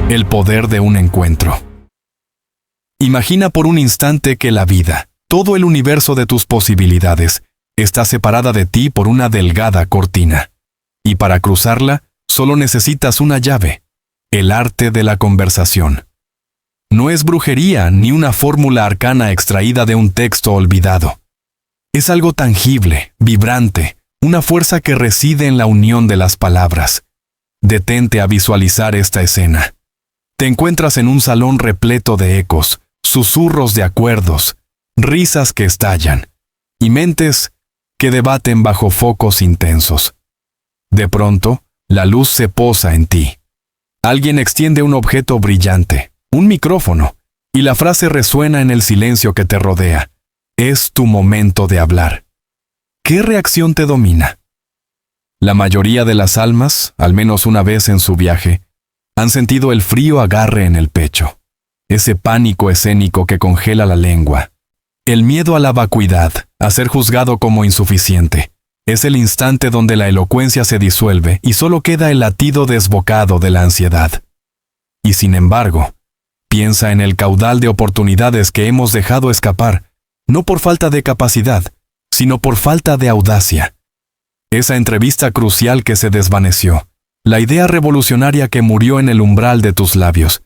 El poder de un encuentro. Imagina por un instante que la vida, todo el universo de tus posibilidades, está separada de ti por una delgada cortina. Y para cruzarla, solo necesitas una llave: el arte de la conversación. No es brujería ni una fórmula arcana extraída de un texto olvidado. Es algo tangible, vibrante, una fuerza que reside en la unión de las palabras. Detente a visualizar esta escena. Te encuentras en un salón repleto de ecos, susurros de acuerdos, risas que estallan, y mentes que debaten bajo focos intensos. De pronto, la luz se posa en ti. Alguien extiende un objeto brillante, un micrófono, y la frase resuena en el silencio que te rodea. Es tu momento de hablar. ¿Qué reacción te domina? La mayoría de las almas, al menos una vez en su viaje, han sentido el frío agarre en el pecho, ese pánico escénico que congela la lengua. El miedo a la vacuidad, a ser juzgado como insuficiente, es el instante donde la elocuencia se disuelve y solo queda el latido desbocado de la ansiedad. Y sin embargo, piensa en el caudal de oportunidades que hemos dejado escapar, no por falta de capacidad, sino por falta de audacia. Esa entrevista crucial que se desvaneció, la idea revolucionaria que murió en el umbral de tus labios,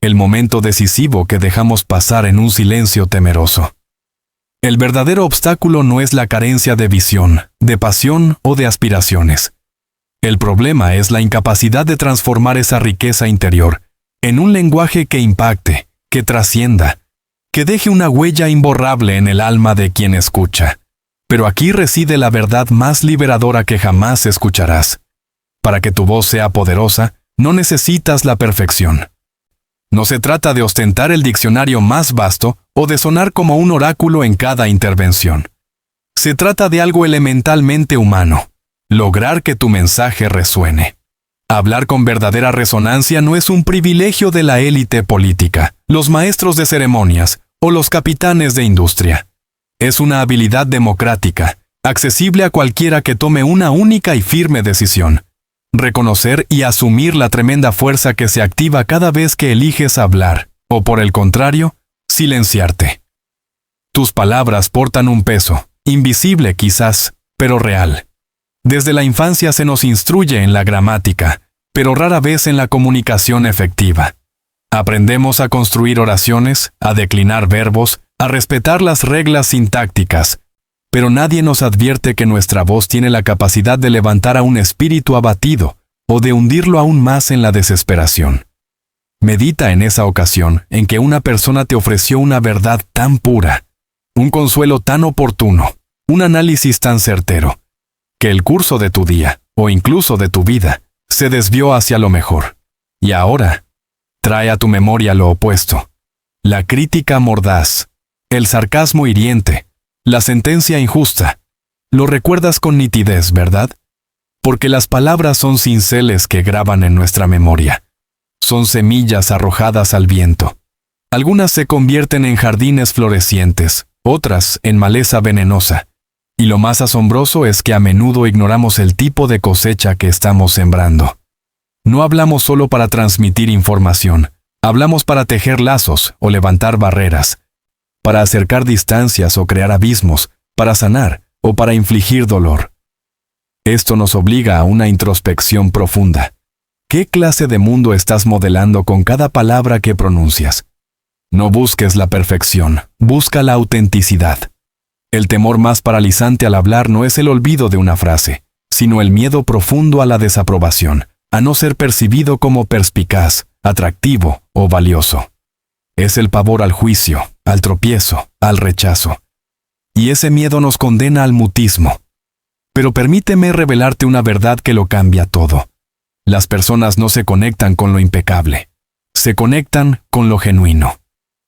el momento decisivo que dejamos pasar en un silencio temeroso. El verdadero obstáculo no es la carencia de visión, de pasión o de aspiraciones. El problema es la incapacidad de transformar esa riqueza interior en un lenguaje que impacte, que trascienda, que deje una huella imborrable en el alma de quien escucha. Pero aquí reside la verdad más liberadora que jamás escucharás. Para que tu voz sea poderosa, no necesitas la perfección. No se trata de ostentar el diccionario más vasto o de sonar como un oráculo en cada intervención. Se trata de algo elementalmente humano: lograr que tu mensaje resuene. Hablar con verdadera resonancia no es un privilegio de la élite política, los maestros de ceremonias o los capitanes de industria. Es una habilidad democrática, accesible a cualquiera que tome una única y firme decisión: reconocer y asumir la tremenda fuerza que se activa cada vez que eliges hablar, o por el contrario, silenciarte. Tus palabras portan un peso, invisible quizás, pero real. Desde la infancia se nos instruye en la gramática, pero rara vez en la comunicación efectiva. Aprendemos a construir oraciones, a declinar verbos, a respetar las reglas sintácticas, pero nadie nos advierte que nuestra voz tiene la capacidad de levantar a un espíritu abatido o de hundirlo aún más en la desesperación. Medita en esa ocasión en que una persona te ofreció una verdad tan pura, un consuelo tan oportuno, un análisis tan certero, que el curso de tu día, o incluso de tu vida, se desvió hacia lo mejor. Y ahora, trae a tu memoria lo opuesto: la crítica mordaz, el sarcasmo hiriente, la sentencia injusta. Lo recuerdas con nitidez, ¿verdad? Porque las palabras son cinceles que graban en nuestra memoria. Son semillas arrojadas al viento. Algunas se convierten en jardines florecientes, otras en maleza venenosa. Y lo más asombroso es que a menudo ignoramos el tipo de cosecha que estamos sembrando. No hablamos solo para transmitir información, hablamos para tejer lazos o levantar barreras, para acercar distancias o crear abismos, para sanar o para infligir dolor. Esto nos obliga a una introspección profunda. ¿Qué clase de mundo estás modelando con cada palabra que pronuncias? No busques la perfección, busca la autenticidad. El temor más paralizante al hablar no es el olvido de una frase, sino el miedo profundo a la desaprobación, a no ser percibido como perspicaz, atractivo o valioso. Es el pavor al juicio, al tropiezo, al rechazo. Y ese miedo nos condena al mutismo. Pero permíteme revelarte una verdad que lo cambia todo. Las personas no se conectan con lo impecable. Se conectan con lo genuino.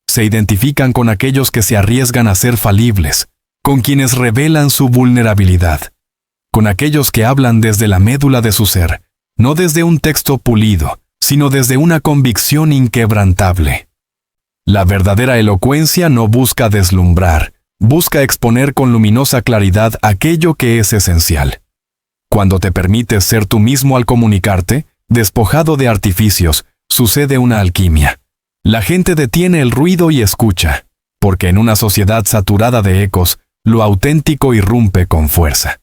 Se identifican con aquellos que se arriesgan a ser falibles, con quienes revelan su vulnerabilidad, con aquellos que hablan desde la médula de su ser, no desde un texto pulido, sino desde una convicción inquebrantable. La verdadera elocuencia no busca deslumbrar, busca exponer con luminosa claridad aquello que es esencial. Cuando te permites ser tú mismo al comunicarte, despojado de artificios, sucede una alquimia. La gente detiene el ruido y escucha, porque en una sociedad saturada de ecos, lo auténtico irrumpe con fuerza.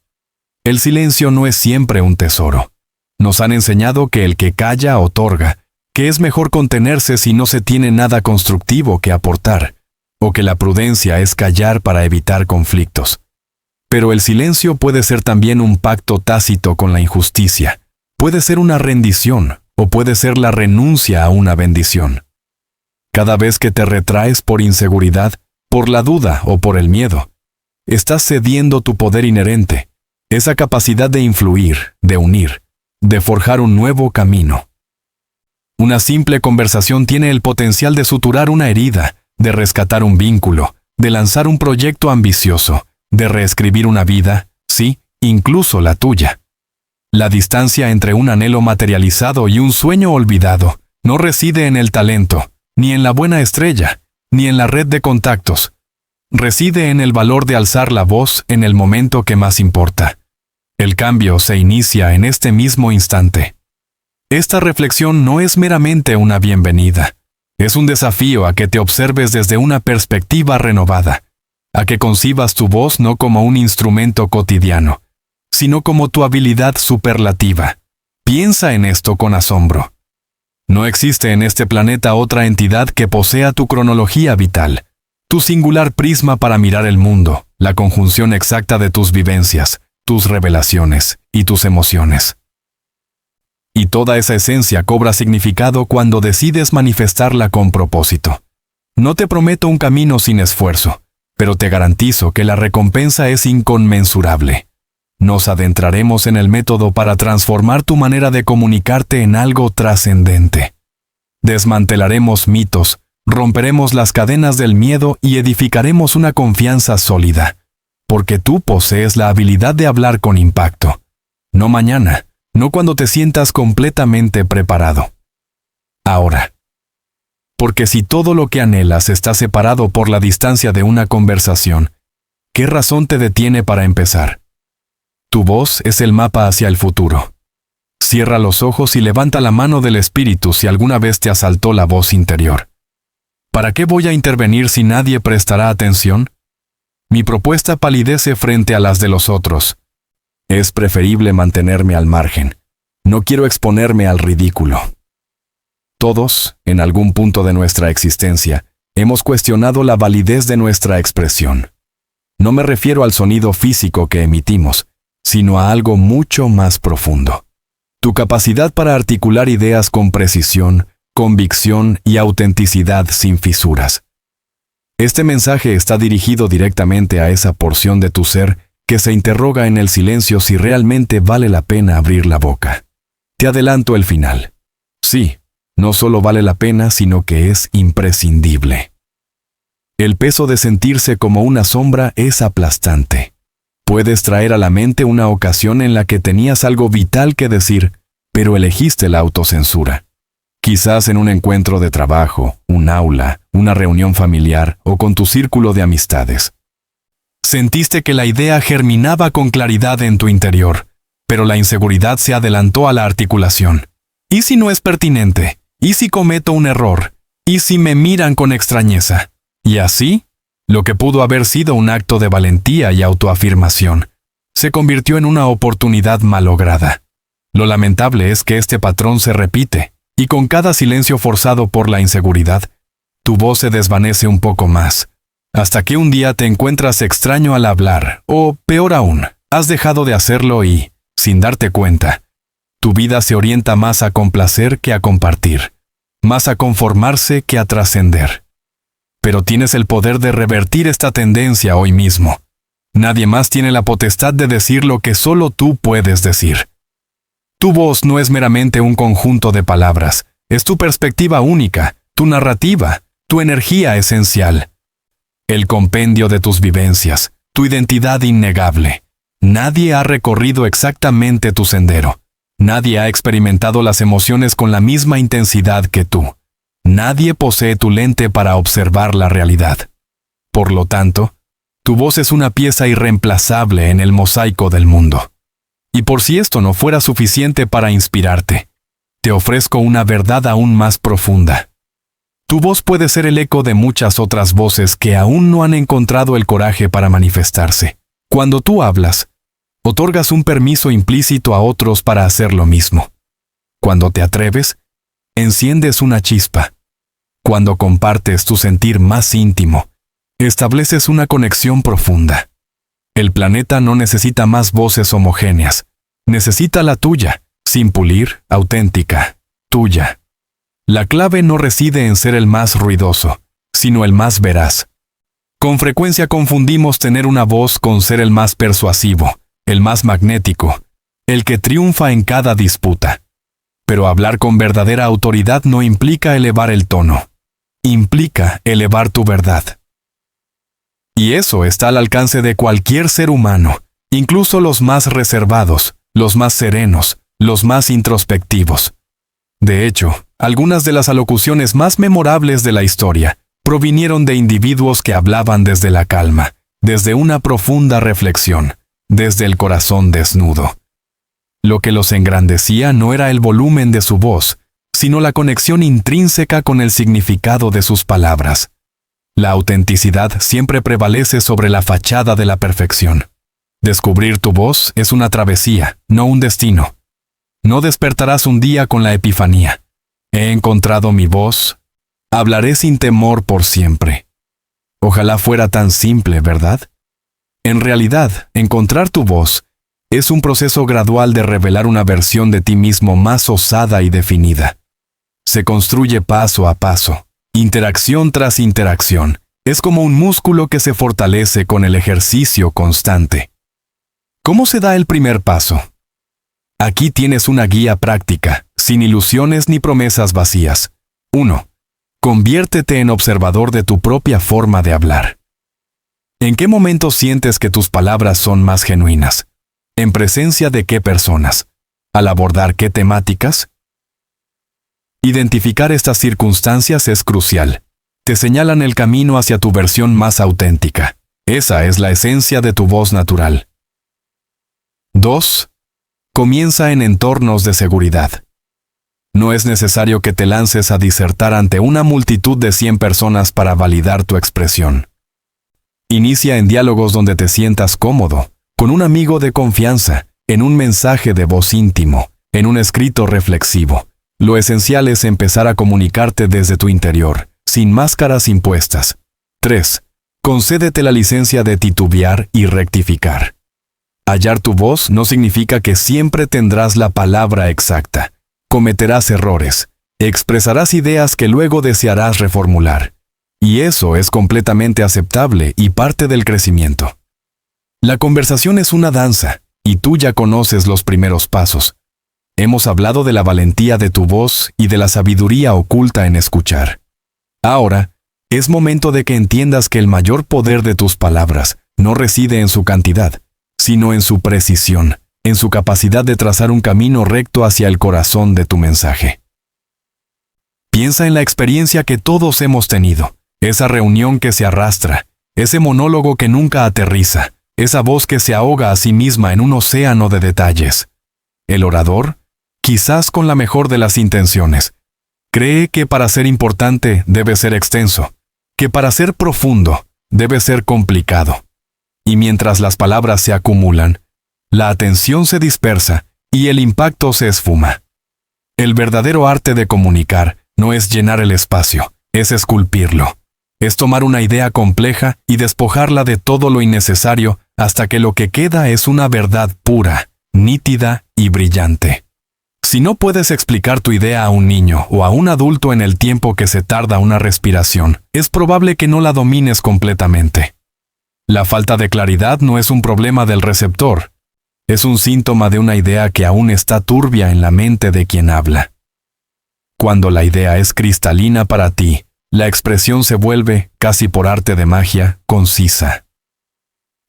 El silencio no es siempre un tesoro. Nos han enseñado que el que calla otorga, que es mejor contenerse si no se tiene nada constructivo que aportar, o que la prudencia es callar para evitar conflictos. Pero el silencio puede ser también un pacto tácito con la injusticia, puede ser una rendición, o puede ser la renuncia a una bendición. Cada vez que te retraes por inseguridad, por la duda o por el miedo, estás cediendo tu poder inherente, esa capacidad de influir, de unir, de forjar un nuevo camino. Una simple conversación tiene el potencial de suturar una herida, de rescatar un vínculo, de lanzar un proyecto ambicioso, de reescribir una vida, sí, incluso la tuya. La distancia entre un anhelo materializado y un sueño olvidado no reside en el talento, ni en la buena estrella, ni en la red de contactos. Reside en el valor de alzar la voz en el momento que más importa. El cambio se inicia en este mismo instante. Esta reflexión no es meramente una bienvenida. Es un desafío a que te observes desde una perspectiva renovada, a que concibas tu voz no como un instrumento cotidiano, sino como tu habilidad superlativa. Piensa en esto con asombro. No existe en este planeta otra entidad que posea tu cronología vital, tu singular prisma para mirar el mundo, la conjunción exacta de tus vivencias, tus revelaciones y tus emociones. Y toda esa esencia cobra significado cuando decides manifestarla con propósito. No te prometo un camino sin esfuerzo, pero te garantizo que la recompensa es inconmensurable. Nos adentraremos en el método para transformar tu manera de comunicarte en algo trascendente. Desmantelaremos mitos, romperemos las cadenas del miedo y edificaremos una confianza sólida, porque tú posees la habilidad de hablar con impacto. No mañana, no cuando te sientas completamente preparado. Ahora. Porque si todo lo que anhelas está separado por la distancia de una conversación, ¿qué razón te detiene para empezar? Tu voz es el mapa hacia el futuro. Cierra los ojos y levanta la mano del espíritu si alguna vez te asaltó la voz interior. ¿Para qué voy a intervenir si nadie prestará atención? Mi propuesta palidece frente a las de los otros. Es preferible mantenerme al margen. No quiero exponerme al ridículo. Todos, en algún punto de nuestra existencia, hemos cuestionado la validez de nuestra expresión. No me refiero al sonido físico que emitimos, sino a algo mucho más profundo. Tu capacidad para articular ideas con precisión, convicción y autenticidad sin fisuras. Este mensaje está dirigido directamente a esa porción de tu ser que se interroga en el silencio si realmente vale la pena abrir la boca. Te adelanto el final. Sí, no solo vale la pena, sino que es imprescindible. El peso de sentirse como una sombra es aplastante. Puedes traer a la mente una ocasión en la que tenías algo vital que decir, pero elegiste la autocensura. Quizás en un encuentro de trabajo, un aula, una reunión familiar o con tu círculo de amistades. Sentiste que la idea germinaba con claridad en tu interior, pero la inseguridad se adelantó a la articulación. ¿Y si no es pertinente? ¿Y si cometo un error? ¿Y si me miran con extrañeza? Y así, lo que pudo haber sido un acto de valentía y autoafirmación, se convirtió en una oportunidad malograda. Lo lamentable es que este patrón se repite, y con cada silencio forzado por la inseguridad, tu voz se desvanece un poco más, hasta que un día te encuentras extraño al hablar, o, peor aún, has dejado de hacerlo y, sin darte cuenta, tu vida se orienta más a complacer que a compartir, más a conformarse que a trascender. Pero tienes el poder de revertir esta tendencia hoy mismo. Nadie más tiene la potestad de decir lo que solo tú puedes decir. Tu voz no es meramente un conjunto de palabras, es tu perspectiva única, tu narrativa, tu energía esencial. El compendio de tus vivencias, tu identidad innegable. Nadie ha recorrido exactamente tu sendero. Nadie ha experimentado las emociones con la misma intensidad que tú. Nadie posee tu lente para observar la realidad. Por lo tanto, tu voz es una pieza irreemplazable en el mosaico del mundo. Y por si esto no fuera suficiente para inspirarte, te ofrezco una verdad aún más profunda. Tu voz puede ser el eco de muchas otras voces que aún no han encontrado el coraje para manifestarse. Cuando tú hablas, otorgas un permiso implícito a otros para hacer lo mismo. Cuando te atreves, enciendes una chispa. Cuando compartes tu sentir más íntimo, estableces una conexión profunda. El planeta no necesita más voces homogéneas. Necesita la tuya, sin pulir, auténtica, tuya. La clave no reside en ser el más ruidoso, sino el más veraz. Con frecuencia confundimos tener una voz con ser el más persuasivo, el más magnético, el que triunfa en cada disputa. Pero hablar con verdadera autoridad no implica elevar el tono. Implica elevar tu verdad. Y eso está al alcance de cualquier ser humano, incluso los más reservados, los más serenos, los más introspectivos. De hecho, algunas de las alocuciones más memorables de la historia provinieron de individuos que hablaban desde la calma, desde una profunda reflexión, desde el corazón desnudo. Lo que los engrandecía no era el volumen de su voz, sino la conexión intrínseca con el significado de sus palabras. La autenticidad siempre prevalece sobre la fachada de la perfección. Descubrir tu voz es una travesía, no un destino. No despertarás un día con la epifanía. He encontrado mi voz. Hablaré sin temor por siempre. Ojalá fuera tan simple, ¿verdad? En realidad, encontrar tu voz es un proceso gradual de revelar una versión de ti mismo más osada y definida. Se construye paso a paso, interacción tras interacción. Es como un músculo que se fortalece con el ejercicio constante. ¿Cómo se da el primer paso? Aquí tienes una guía práctica, sin ilusiones ni promesas vacías. 1. Conviértete en observador de tu propia forma de hablar. ¿En qué momento sientes que tus palabras son más genuinas? ¿En presencia de qué personas? ¿Al abordar qué temáticas? Identificar estas circunstancias es crucial. Te señalan el camino hacia tu versión más auténtica. Esa es la esencia de tu voz natural. 2. Comienza en entornos de seguridad. No es necesario que te lances a disertar ante una multitud de 100 personas para validar tu expresión. Inicia en diálogos donde te sientas cómodo, con un amigo de confianza, en un mensaje de voz íntimo, en un escrito reflexivo. Lo esencial es empezar a comunicarte desde tu interior, sin máscaras impuestas. 3. Concédete la licencia de titubear y rectificar. Hallar tu voz no significa que siempre tendrás la palabra exacta. Cometerás errores, expresarás ideas que luego desearás reformular. Y eso es completamente aceptable y parte del crecimiento. La conversación es una danza, y tú ya conoces los primeros pasos. Hemos hablado de la valentía de tu voz y de la sabiduría oculta en escuchar. Ahora, es momento de que entiendas que el mayor poder de tus palabras no reside en su cantidad, sino en su precisión, en su capacidad de trazar un camino recto hacia el corazón de tu mensaje. Piensa en la experiencia que todos hemos tenido, esa reunión que se arrastra, ese monólogo que nunca aterriza, esa voz que se ahoga a sí misma en un océano de detalles. El orador, quizás con la mejor de las intenciones, cree que para ser importante debe ser extenso, que para ser profundo debe ser complicado. Y mientras las palabras se acumulan, la atención se dispersa y el impacto se esfuma. El verdadero arte de comunicar no es llenar el espacio, es esculpirlo. Es tomar una idea compleja y despojarla de todo lo innecesario hasta que lo que queda es una verdad pura, nítida y brillante. Si no puedes explicar tu idea a un niño o a un adulto en el tiempo que se tarda una respiración, es probable que no la domines completamente. La falta de claridad no es un problema del receptor, es un síntoma de una idea que aún está turbia en la mente de quien habla. Cuando la idea es cristalina para ti, la expresión se vuelve, casi por arte de magia, concisa.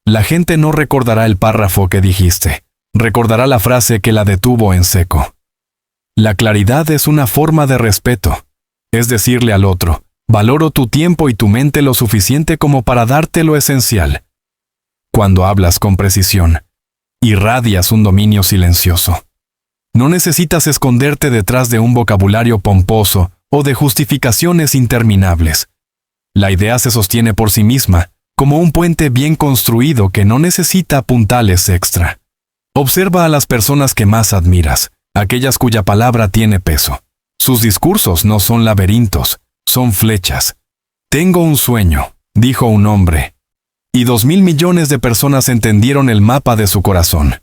La gente no recordará el párrafo que dijiste, recordará la frase que la detuvo en seco. La claridad es una forma de respeto, es decirle al otro, valoro tu tiempo y tu mente lo suficiente como para darte lo esencial. Cuando hablas con precisión, irradias un dominio silencioso. No necesitas esconderte detrás de un vocabulario pomposo o de justificaciones interminables. La idea se sostiene por sí misma, como un puente bien construido que no necesita puntales extra. Observa a las personas que más admiras, aquellas cuya palabra tiene peso. Sus discursos no son laberintos, son flechas. Tengo un sueño, dijo un hombre. Y 2.000 millones de personas entendieron el mapa de su corazón.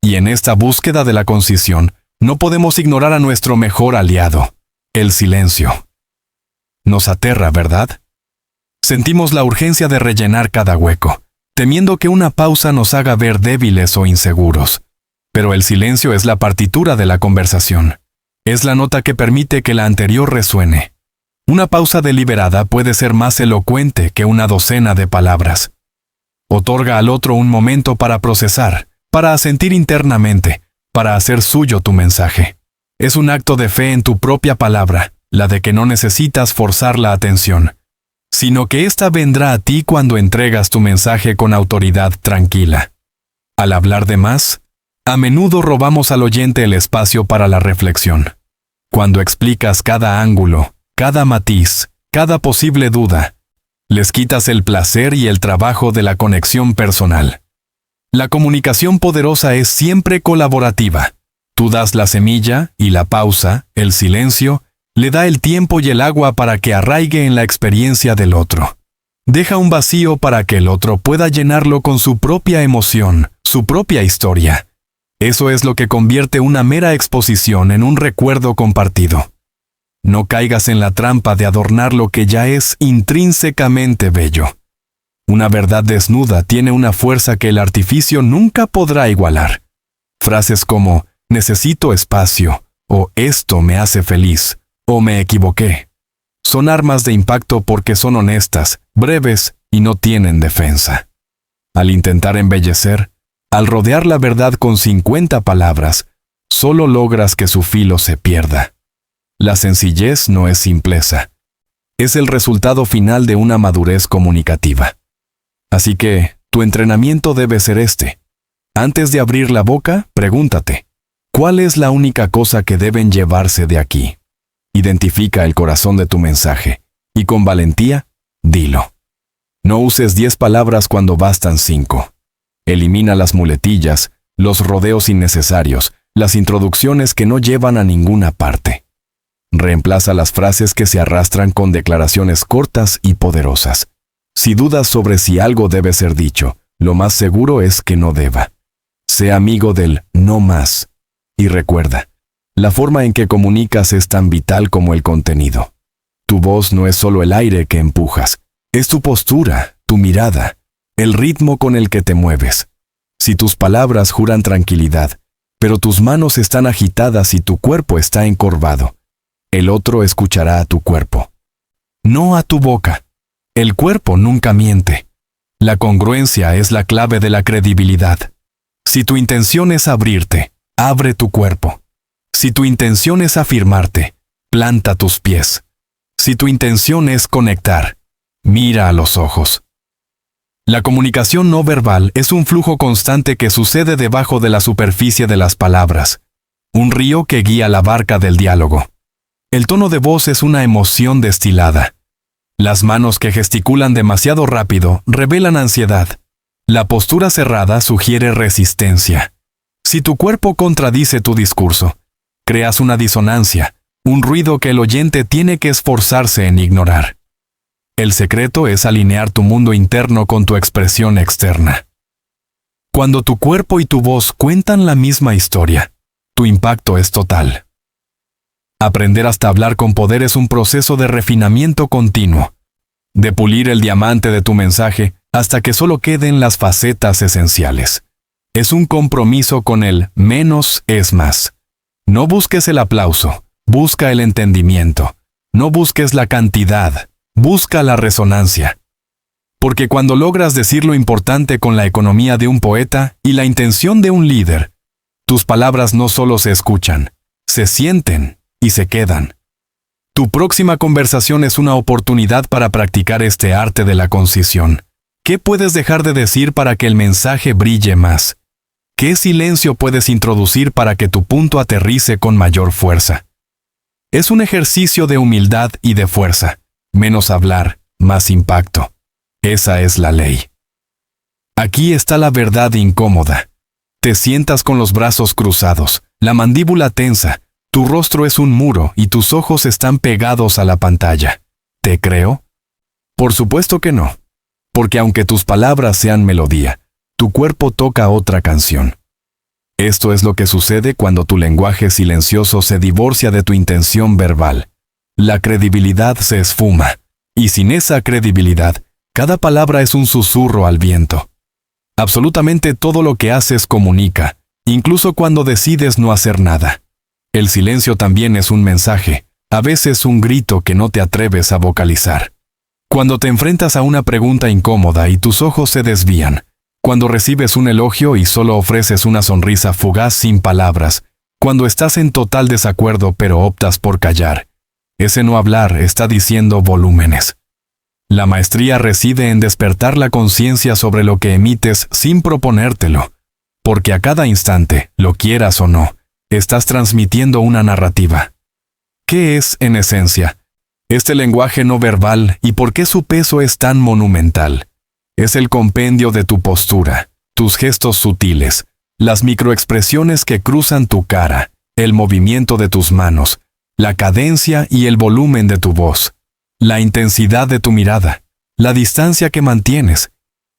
Y en esta búsqueda de la concisión, no podemos ignorar a nuestro mejor aliado, el silencio. Nos aterra, ¿verdad? Sentimos la urgencia de rellenar cada hueco, temiendo que una pausa nos haga ver débiles o inseguros. Pero el silencio es la partitura de la conversación. Es la nota que permite que la anterior resuene. Una pausa deliberada puede ser más elocuente que una docena de palabras. Otorga al otro un momento para procesar, para asentir internamente, para hacer suyo tu mensaje. Es un acto de fe en tu propia palabra, la de que no necesitas forzar la atención, sino que ésta vendrá a ti cuando entregas tu mensaje con autoridad tranquila. Al hablar de más, a menudo robamos al oyente el espacio para la reflexión. Cuando explicas cada ángulo, cada matiz, cada posible duda, les quitas el placer y el trabajo de la conexión personal. La comunicación poderosa es siempre colaborativa. Tú das la semilla y la pausa, el silencio, le da el tiempo y el agua para que arraigue en la experiencia del otro. Deja un vacío para que el otro pueda llenarlo con su propia emoción, su propia historia. Eso es lo que convierte una mera exposición en un recuerdo compartido. No caigas en la trampa de adornar lo que ya es intrínsecamente bello. Una verdad desnuda tiene una fuerza que el artificio nunca podrá igualar. Frases como necesito espacio, o esto me hace feliz, o me equivoqué, son armas de impacto porque son honestas, breves y no tienen defensa. Al intentar embellecer, al rodear la verdad con 50 palabras, solo logras que su filo se pierda. La sencillez no es simpleza. Es el resultado final de una madurez comunicativa. Así que, tu entrenamiento debe ser este. Antes de abrir la boca, pregúntate, ¿cuál es la única cosa que deben llevarse de aquí? Identifica el corazón de tu mensaje, y con valentía, dilo. No uses 10 palabras cuando bastan 5. Elimina las muletillas, los rodeos innecesarios, las introducciones que no llevan a ninguna parte. Reemplaza las frases que se arrastran con declaraciones cortas y poderosas. Si dudas sobre si algo debe ser dicho, lo más seguro es que no deba. Sé amigo del no más. Y recuerda, la forma en que comunicas es tan vital como el contenido. Tu voz no es solo el aire que empujas, es tu postura, tu mirada, el ritmo con el que te mueves. Si tus palabras juran tranquilidad, pero tus manos están agitadas y tu cuerpo está encorvado, el otro escuchará a tu cuerpo, no a tu boca. El cuerpo nunca miente. La congruencia es la clave de la credibilidad. Si tu intención es abrirte, abre tu cuerpo. Si tu intención es afirmarte, planta tus pies. Si tu intención es conectar, mira a los ojos. La comunicación no verbal es un flujo constante que sucede debajo de la superficie de las palabras, un río que guía la barca del diálogo. El tono de voz es una emoción destilada. Las manos que gesticulan demasiado rápido revelan ansiedad. La postura cerrada sugiere resistencia. Si tu cuerpo contradice tu discurso, creas una disonancia, un ruido que el oyente tiene que esforzarse en ignorar. El secreto es alinear tu mundo interno con tu expresión externa. Cuando tu cuerpo y tu voz cuentan la misma historia, tu impacto es total. Aprender hasta hablar con poder es un proceso de refinamiento continuo, de pulir el diamante de tu mensaje hasta que solo queden las facetas esenciales. Es un compromiso con el menos es más. No busques el aplauso, busca el entendimiento. No busques la cantidad, busca la resonancia. Porque cuando logras decir lo importante con la economía de un poeta y la intención de un líder, tus palabras no solo se escuchan, se sienten y se quedan. Tu próxima conversación es una oportunidad para practicar este arte de la concisión. ¿Qué puedes dejar de decir para que el mensaje brille más? ¿Qué silencio puedes introducir para que tu punto aterrice con mayor fuerza? Es un ejercicio de humildad y de fuerza. Menos hablar, más impacto. Esa es la ley. Aquí está la verdad incómoda. Te sientas con los brazos cruzados, la mandíbula tensa, tu rostro es un muro y tus ojos están pegados a la pantalla. ¿Te creo? Por supuesto que no. Porque aunque tus palabras sean melodía, tu cuerpo toca otra canción. Esto es lo que sucede cuando tu lenguaje silencioso se divorcia de tu intención verbal. La credibilidad se esfuma, y sin esa credibilidad, cada palabra es un susurro al viento. Absolutamente todo lo que haces comunica, incluso cuando decides no hacer nada. El silencio también es un mensaje, a veces un grito que no te atreves a vocalizar. Cuando te enfrentas a una pregunta incómoda y tus ojos se desvían, cuando recibes un elogio y solo ofreces una sonrisa fugaz sin palabras, cuando estás en total desacuerdo pero optas por callar, ese no hablar está diciendo volúmenes. La maestría reside en despertar la conciencia sobre lo que emites sin proponértelo, porque a cada instante, lo quieras o no, estás transmitiendo una narrativa. ¿Qué es, en esencia, este lenguaje no verbal y por qué su peso es tan monumental? Es el compendio de tu postura, tus gestos sutiles, las microexpresiones que cruzan tu cara, el movimiento de tus manos, la cadencia y el volumen de tu voz, la intensidad de tu mirada, la distancia que mantienes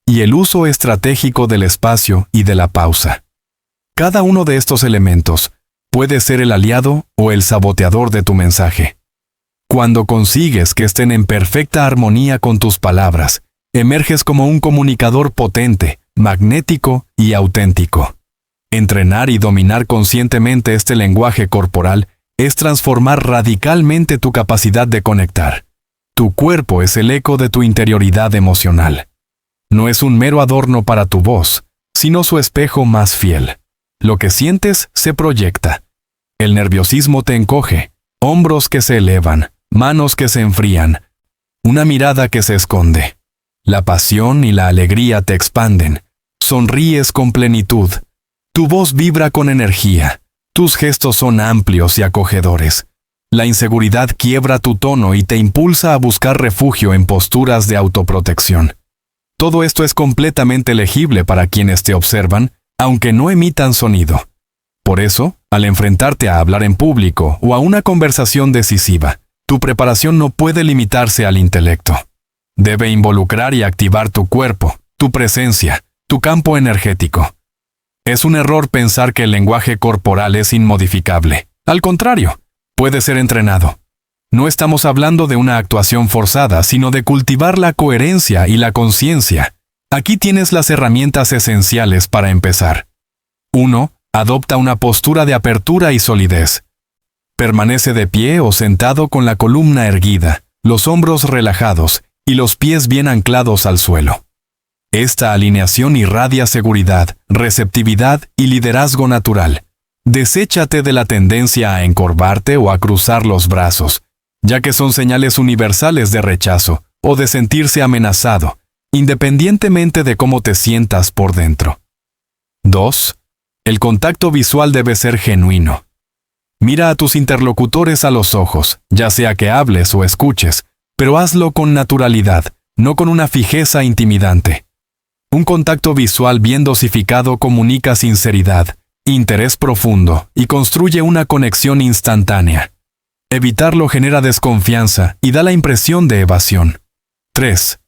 y el uso estratégico del espacio y de la pausa. Cada uno de estos elementos puede ser el aliado o el saboteador de tu mensaje. Cuando consigues que estén en perfecta armonía con tus palabras, emerges como un comunicador potente, magnético y auténtico. Entrenar y dominar conscientemente este lenguaje corporal es transformar radicalmente tu capacidad de conectar. Tu cuerpo es el eco de tu interioridad emocional. No es un mero adorno para tu voz, sino su espejo más fiel. Lo que sientes se proyecta. El nerviosismo te encoge, hombros que se elevan, manos que se enfrían, una mirada que se esconde. La pasión y la alegría te expanden. Sonríes con plenitud. Tu voz vibra con energía. Tus gestos son amplios y acogedores. La inseguridad quiebra tu tono y te impulsa a buscar refugio en posturas de autoprotección. Todo esto es completamente legible para quienes te observan, aunque no emitan sonido. Por eso, al enfrentarte a hablar en público o a una conversación decisiva, tu preparación no puede limitarse al intelecto. Debe involucrar y activar tu cuerpo, tu presencia, tu campo energético. Es un error pensar que el lenguaje corporal es inmodificable. Al contrario, puede ser entrenado. No estamos hablando de una actuación forzada, sino de cultivar la coherencia y la conciencia. Aquí tienes las herramientas esenciales para empezar. 1. Adopta una postura de apertura y solidez. Permanece de pie o sentado con la columna erguida, los hombros relajados y los pies bien anclados al suelo. Esta alineación irradia seguridad, receptividad y liderazgo natural. Deséchate de la tendencia a encorvarte o a cruzar los brazos, ya que son señales universales de rechazo o de sentirse amenazado, independientemente de cómo te sientas por dentro. 2. El contacto visual debe ser genuino. Mira a tus interlocutores a los ojos, ya sea que hables o escuches, pero hazlo con naturalidad, no con una fijeza intimidante. Un contacto visual bien dosificado comunica sinceridad, interés profundo y construye una conexión instantánea. Evitarlo genera desconfianza y da la impresión de evasión. 3.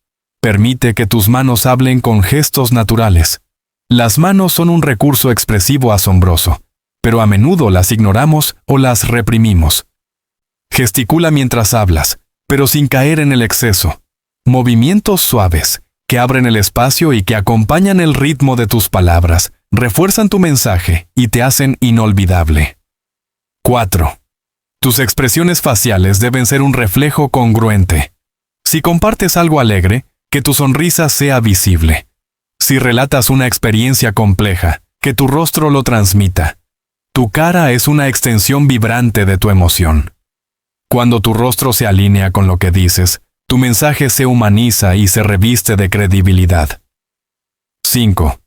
Permite que tus manos hablen con gestos naturales. Las manos son un recurso expresivo asombroso, pero a menudo las ignoramos o las reprimimos. Gesticula mientras hablas, pero sin caer en el exceso. Movimientos suaves, que abren el espacio y que acompañan el ritmo de tus palabras, refuerzan tu mensaje y te hacen inolvidable. 4. Tus expresiones faciales deben ser un reflejo congruente. Si compartes algo alegre, que tu sonrisa sea visible. Si relatas una experiencia compleja, que tu rostro lo transmita. Tu cara es una extensión vibrante de tu emoción. Cuando tu rostro se alinea con lo que dices, tu mensaje se humaniza y se reviste de credibilidad. 5.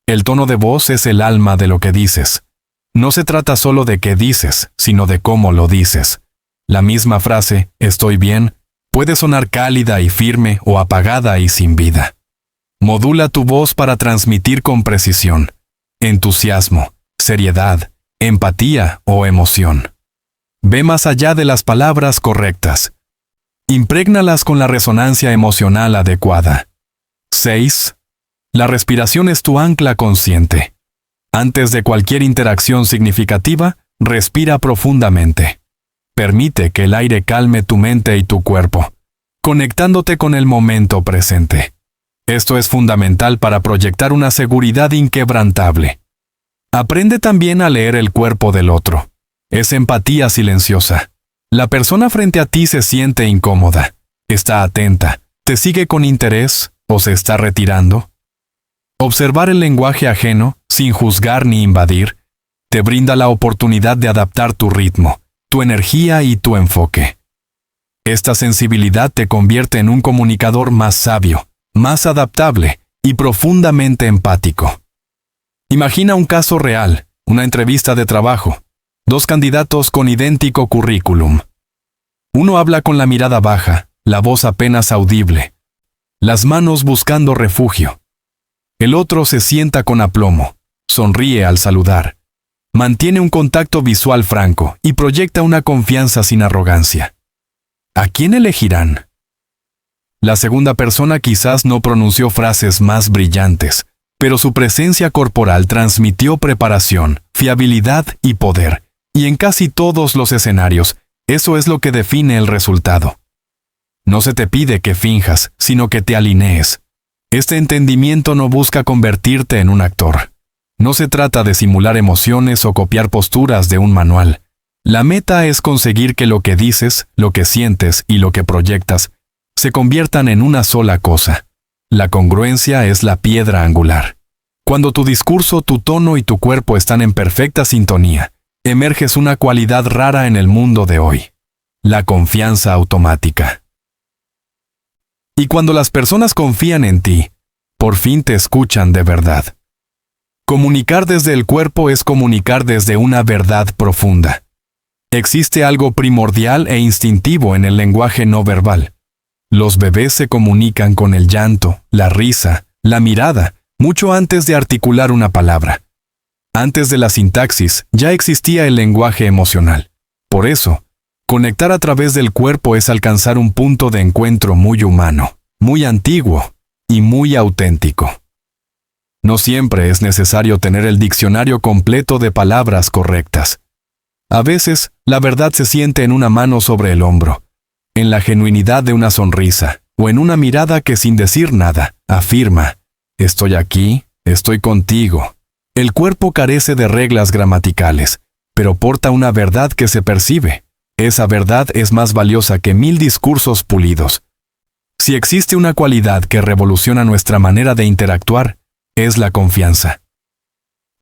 El tono de voz es el alma de lo que dices. No se trata solo de qué dices, sino de cómo lo dices. La misma frase, estoy bien, puede sonar cálida y firme o apagada y sin vida. Modula tu voz para transmitir con precisión, entusiasmo, seriedad, empatía o emoción. Ve más allá de las palabras correctas. Imprégnalas con la resonancia emocional adecuada. 6. La respiración es tu ancla consciente. Antes de cualquier interacción significativa, respira profundamente. Permite que el aire calme tu mente y tu cuerpo, conectándote con el momento presente. Esto es fundamental para proyectar una seguridad inquebrantable. Aprende también a leer el cuerpo del otro. Es empatía silenciosa. La persona frente a ti se siente incómoda, está atenta, te sigue con interés o se está retirando. Observar el lenguaje ajeno, sin juzgar ni invadir, te brinda la oportunidad de adaptar tu ritmo, tu energía y tu enfoque. Esta sensibilidad te convierte en un comunicador más sabio, más adaptable y profundamente empático. Imagina un caso real, una entrevista de trabajo. 2 candidatos con idéntico currículum. Uno habla con la mirada baja, la voz apenas audible, las manos buscando refugio. El otro se sienta con aplomo, sonríe al saludar, mantiene un contacto visual franco y proyecta una confianza sin arrogancia. ¿A quién elegirán? La segunda persona quizás no pronunció frases más brillantes, pero su presencia corporal transmitió preparación, fiabilidad y poder. Y en casi todos los escenarios, eso es lo que define el resultado. No se te pide que finjas, sino que te alinees. Este entendimiento no busca convertirte en un actor. No se trata de simular emociones o copiar posturas de un manual. La meta es conseguir que lo que dices, lo que sientes y lo que proyectas se conviertan en una sola cosa. La congruencia es la piedra angular. Cuando tu discurso, tu tono y tu cuerpo están en perfecta sintonía, emerges una cualidad rara en el mundo de hoy: la confianza automática. Y cuando las personas confían en ti, por fin te escuchan de verdad. Comunicar desde el cuerpo es comunicar desde una verdad profunda. Existe algo primordial e instintivo en el lenguaje no verbal. Los bebés se comunican con el llanto, la risa, la mirada, mucho antes de articular una palabra. Antes de la sintaxis, ya existía el lenguaje emocional. Por eso, conectar a través del cuerpo es alcanzar un punto de encuentro muy humano, muy antiguo y muy auténtico. No siempre es necesario tener el diccionario completo de palabras correctas. A veces, la verdad se siente en una mano sobre el hombro, en la genuinidad de una sonrisa, o en una mirada que sin decir nada, afirma: estoy aquí, estoy contigo. El cuerpo carece de reglas gramaticales, pero porta una verdad que se percibe. Esa verdad es más valiosa que 1000 discursos pulidos. Si existe una cualidad que revoluciona nuestra manera de interactuar, es la confianza.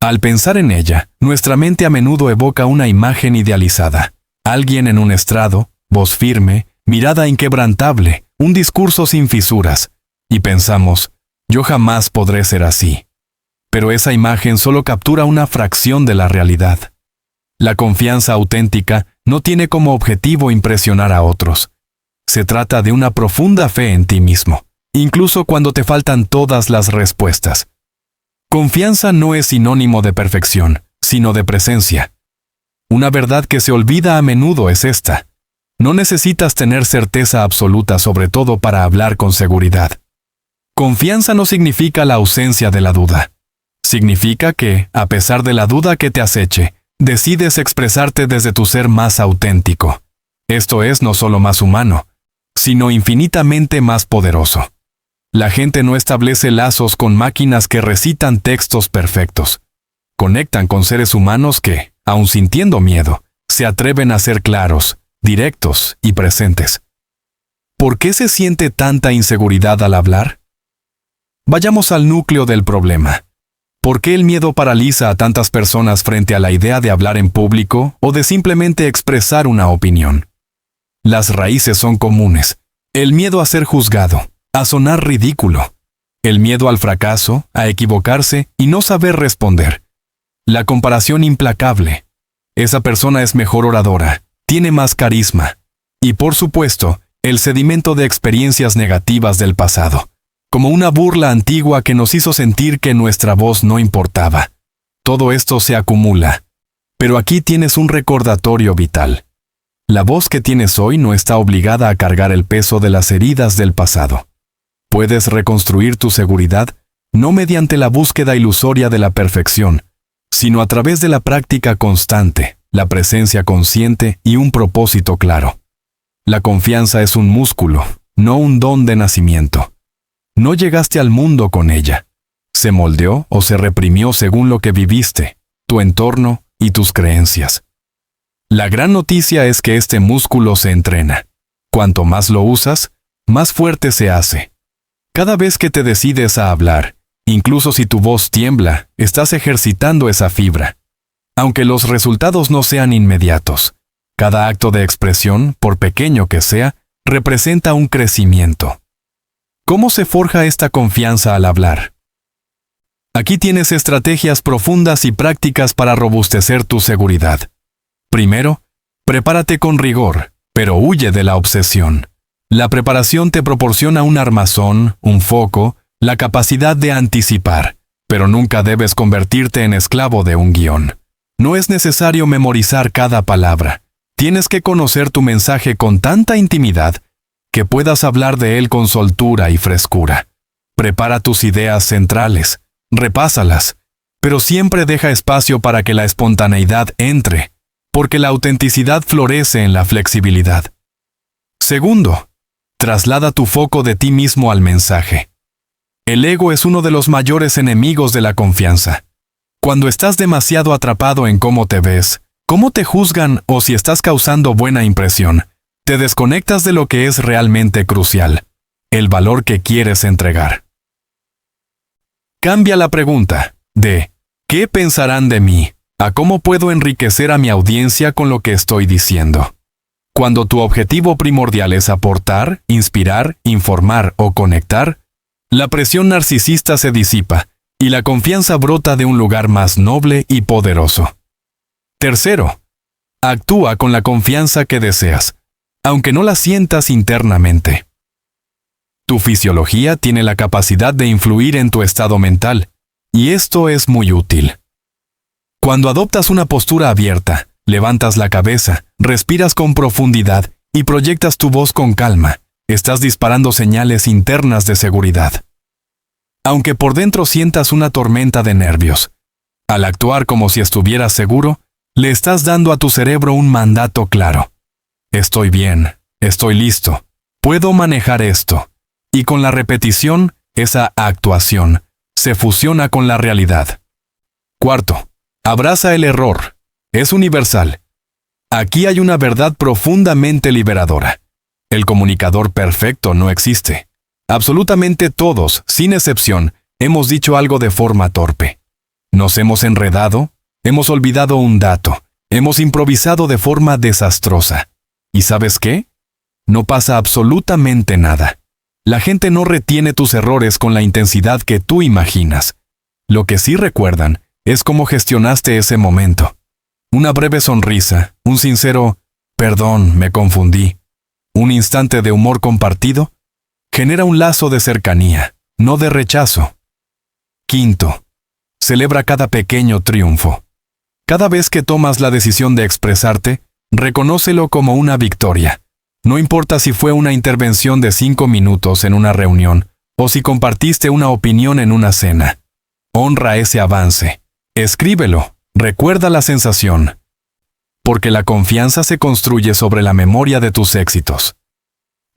Al pensar en ella, nuestra mente a menudo evoca una imagen idealizada. Alguien en un estrado, voz firme, mirada inquebrantable, un discurso sin fisuras. Y pensamos: yo jamás podré ser así. Pero esa imagen solo captura una fracción de la realidad. La confianza auténtica no tiene como objetivo impresionar a otros. Se trata de una profunda fe en ti mismo, incluso cuando te faltan todas las respuestas. Confianza no es sinónimo de perfección, sino de presencia. Una verdad que se olvida a menudo es esta: no necesitas tener certeza absoluta sobre todo para hablar con seguridad. Confianza no significa la ausencia de la duda. Significa que, a pesar de la duda que te aceche, decides expresarte desde tu ser más auténtico. Esto es no solo más humano, sino infinitamente más poderoso. La gente no establece lazos con máquinas que recitan textos perfectos. Conectan con seres humanos que, aun sintiendo miedo, se atreven a ser claros, directos y presentes. ¿Por qué se siente tanta inseguridad al hablar? Vayamos al núcleo del problema. ¿Por qué el miedo paraliza a tantas personas frente a la idea de hablar en público o de simplemente expresar una opinión? Las raíces son comunes. El miedo a ser juzgado, a sonar ridículo, El miedo al fracaso, a equivocarse y no saber responder. La comparación implacable. Esa persona es mejor oradora, tiene más carisma. Y por supuesto, el sedimento de experiencias negativas del pasado, como una burla antigua que nos hizo sentir que nuestra voz no importaba. Todo esto se acumula. Pero aquí tienes un recordatorio vital. La voz que tienes hoy no está obligada a cargar el peso de las heridas del pasado. Puedes reconstruir tu seguridad no mediante la búsqueda ilusoria de la perfección, sino a través de la práctica constante, la presencia consciente y un propósito claro. La confianza es un músculo, no un don de nacimiento. No llegaste al mundo con ella. Se moldeó o se reprimió según lo que viviste, tu entorno y tus creencias. La gran noticia es que este músculo se entrena. Cuanto más lo usas, más fuerte se hace. Cada vez que te decides a hablar, incluso si tu voz tiembla, estás ejercitando esa fibra. Aunque los resultados no sean inmediatos, cada acto de expresión, por pequeño que sea, representa un crecimiento. ¿Cómo se forja esta confianza al hablar? Aquí tienes estrategias profundas y prácticas para robustecer tu seguridad. Primero, prepárate con rigor, pero huye de la obsesión. La preparación te proporciona un armazón, un foco, la capacidad de anticipar, pero nunca debes convertirte en esclavo de un guión. No es necesario memorizar cada palabra. Tienes que conocer tu mensaje con tanta intimidad que puedas hablar de él con soltura y frescura. Prepara tus ideas centrales, repásalas, pero siempre deja espacio para que la espontaneidad entre, porque la autenticidad florece en la flexibilidad. Segundo, traslada tu foco de ti mismo al mensaje. El ego es uno de los mayores enemigos de la confianza. Cuando estás demasiado atrapado en cómo te ves, cómo te juzgan o si estás causando buena impresión, te desconectas de lo que es realmente crucial, el valor que quieres entregar. Cambia la pregunta de ¿qué pensarán de mí? A cómo puedo enriquecer a mi audiencia con lo que estoy diciendo. Cuando tu objetivo primordial es aportar, inspirar, informar o conectar, la presión narcisista se disipa y la confianza brota de un lugar más noble y poderoso. Tercero, actúa con la confianza que deseas, aunque no la sientas internamente. Tu fisiología tiene la capacidad de influir en tu estado mental, y esto es muy útil. Cuando adoptas una postura abierta, levantas la cabeza, respiras con profundidad y proyectas tu voz con calma, estás disparando señales internas de seguridad. Aunque por dentro sientas una tormenta de nervios, al actuar como si estuvieras seguro, le estás dando a tu cerebro un mandato claro. Estoy bien, estoy listo, puedo manejar esto. Y con la repetición, esa actuación se fusiona con la realidad. Cuarto, abraza el error. Es universal. Aquí hay una verdad profundamente liberadora. El comunicador perfecto no existe. Absolutamente todos, sin excepción, hemos dicho algo de forma torpe. Nos hemos enredado, hemos olvidado un dato, hemos improvisado de forma desastrosa. ¿Y sabes qué? No pasa absolutamente nada. La gente no retiene tus errores con la intensidad que tú imaginas. Lo que sí recuerdan es cómo gestionaste ese momento. Una breve sonrisa, un sincero «perdón, me confundí», un instante de humor compartido, genera un lazo de cercanía, no de rechazo. Quinto, celebra cada pequeño triunfo. Cada vez que tomas la decisión de expresarte, reconócelo como una victoria. No importa si fue una intervención de 5 minutos en una reunión o si compartiste una opinión en una cena. Honra ese avance. Escríbelo. Recuerda la sensación. Porque la confianza se construye sobre la memoria de tus éxitos.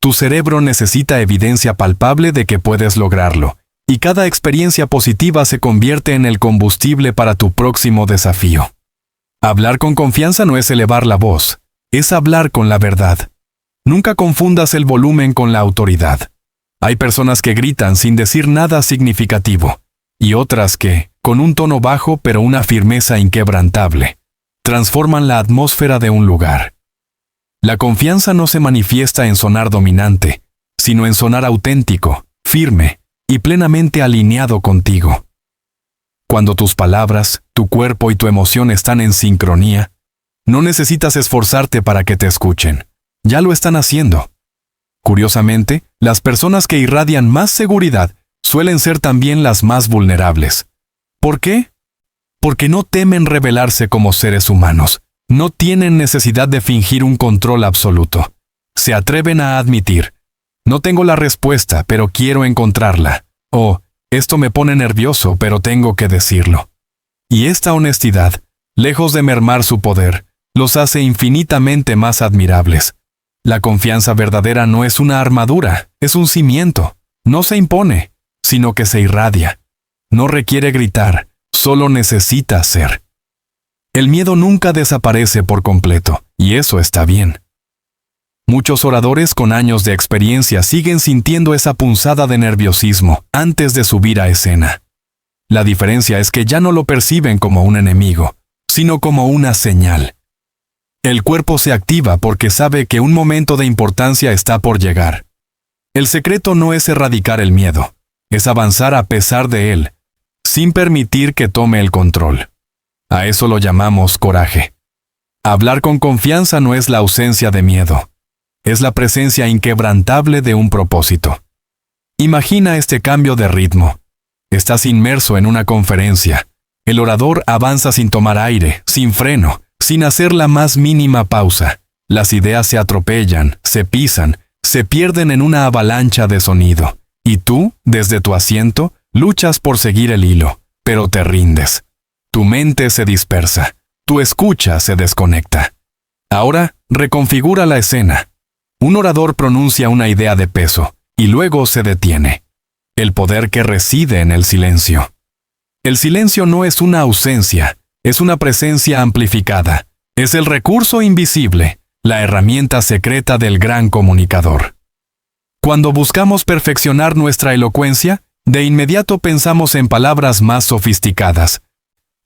Tu cerebro necesita evidencia palpable de que puedes lograrlo, y cada experiencia positiva se convierte en el combustible para tu próximo desafío. Hablar con confianza no es elevar la voz, es hablar con la verdad. Nunca confundas el volumen con la autoridad. Hay personas que gritan sin decir nada significativo, y otras que, con un tono bajo pero una firmeza inquebrantable, transforman la atmósfera de un lugar. La confianza no se manifiesta en sonar dominante, sino en sonar auténtico, firme, y plenamente alineado contigo. Cuando tus palabras, tu cuerpo y tu emoción están en sincronía, no necesitas esforzarte para que te escuchen. Ya lo están haciendo. Curiosamente, las personas que irradian más seguridad suelen ser también las más vulnerables. ¿Por qué? Porque no temen revelarse como seres humanos. No tienen necesidad de fingir un control absoluto. Se atreven a admitir: no tengo la respuesta, pero quiero encontrarla. O, esto me pone nervioso, pero tengo que decirlo. Y esta honestidad, lejos de mermar su poder, los hace infinitamente más admirables. La confianza verdadera no es una armadura, es un cimiento. No se impone, sino que se irradia. No requiere gritar, solo necesita ser. El miedo nunca desaparece por completo, y eso está bien. Muchos oradores con años de experiencia siguen sintiendo esa punzada de nerviosismo antes de subir a escena. La diferencia es que ya no lo perciben como un enemigo, sino como una señal. El cuerpo se activa porque sabe que un momento de importancia está por llegar. El secreto no es erradicar el miedo, es avanzar a pesar de él, sin permitir que tome el control. A eso lo llamamos coraje. Hablar con confianza no es la ausencia de miedo, es la presencia inquebrantable de un propósito. Imagina este cambio de ritmo. Estás inmerso en una conferencia. El orador avanza sin tomar aire, sin freno, sin hacer la más mínima pausa. Las ideas se atropellan, se pisan, se pierden en una avalancha de sonido. Y tú, desde tu asiento, luchas por seguir el hilo, pero te rindes. Tu mente se dispersa, tu escucha se desconecta. Ahora, reconfigura la escena. Un orador pronuncia una idea de peso, y luego se detiene. El poder que reside en el silencio. El silencio no es una ausencia, es una presencia amplificada. Es el recurso invisible, la herramienta secreta del gran comunicador. Cuando buscamos perfeccionar nuestra elocuencia, de inmediato pensamos en palabras más sofisticadas,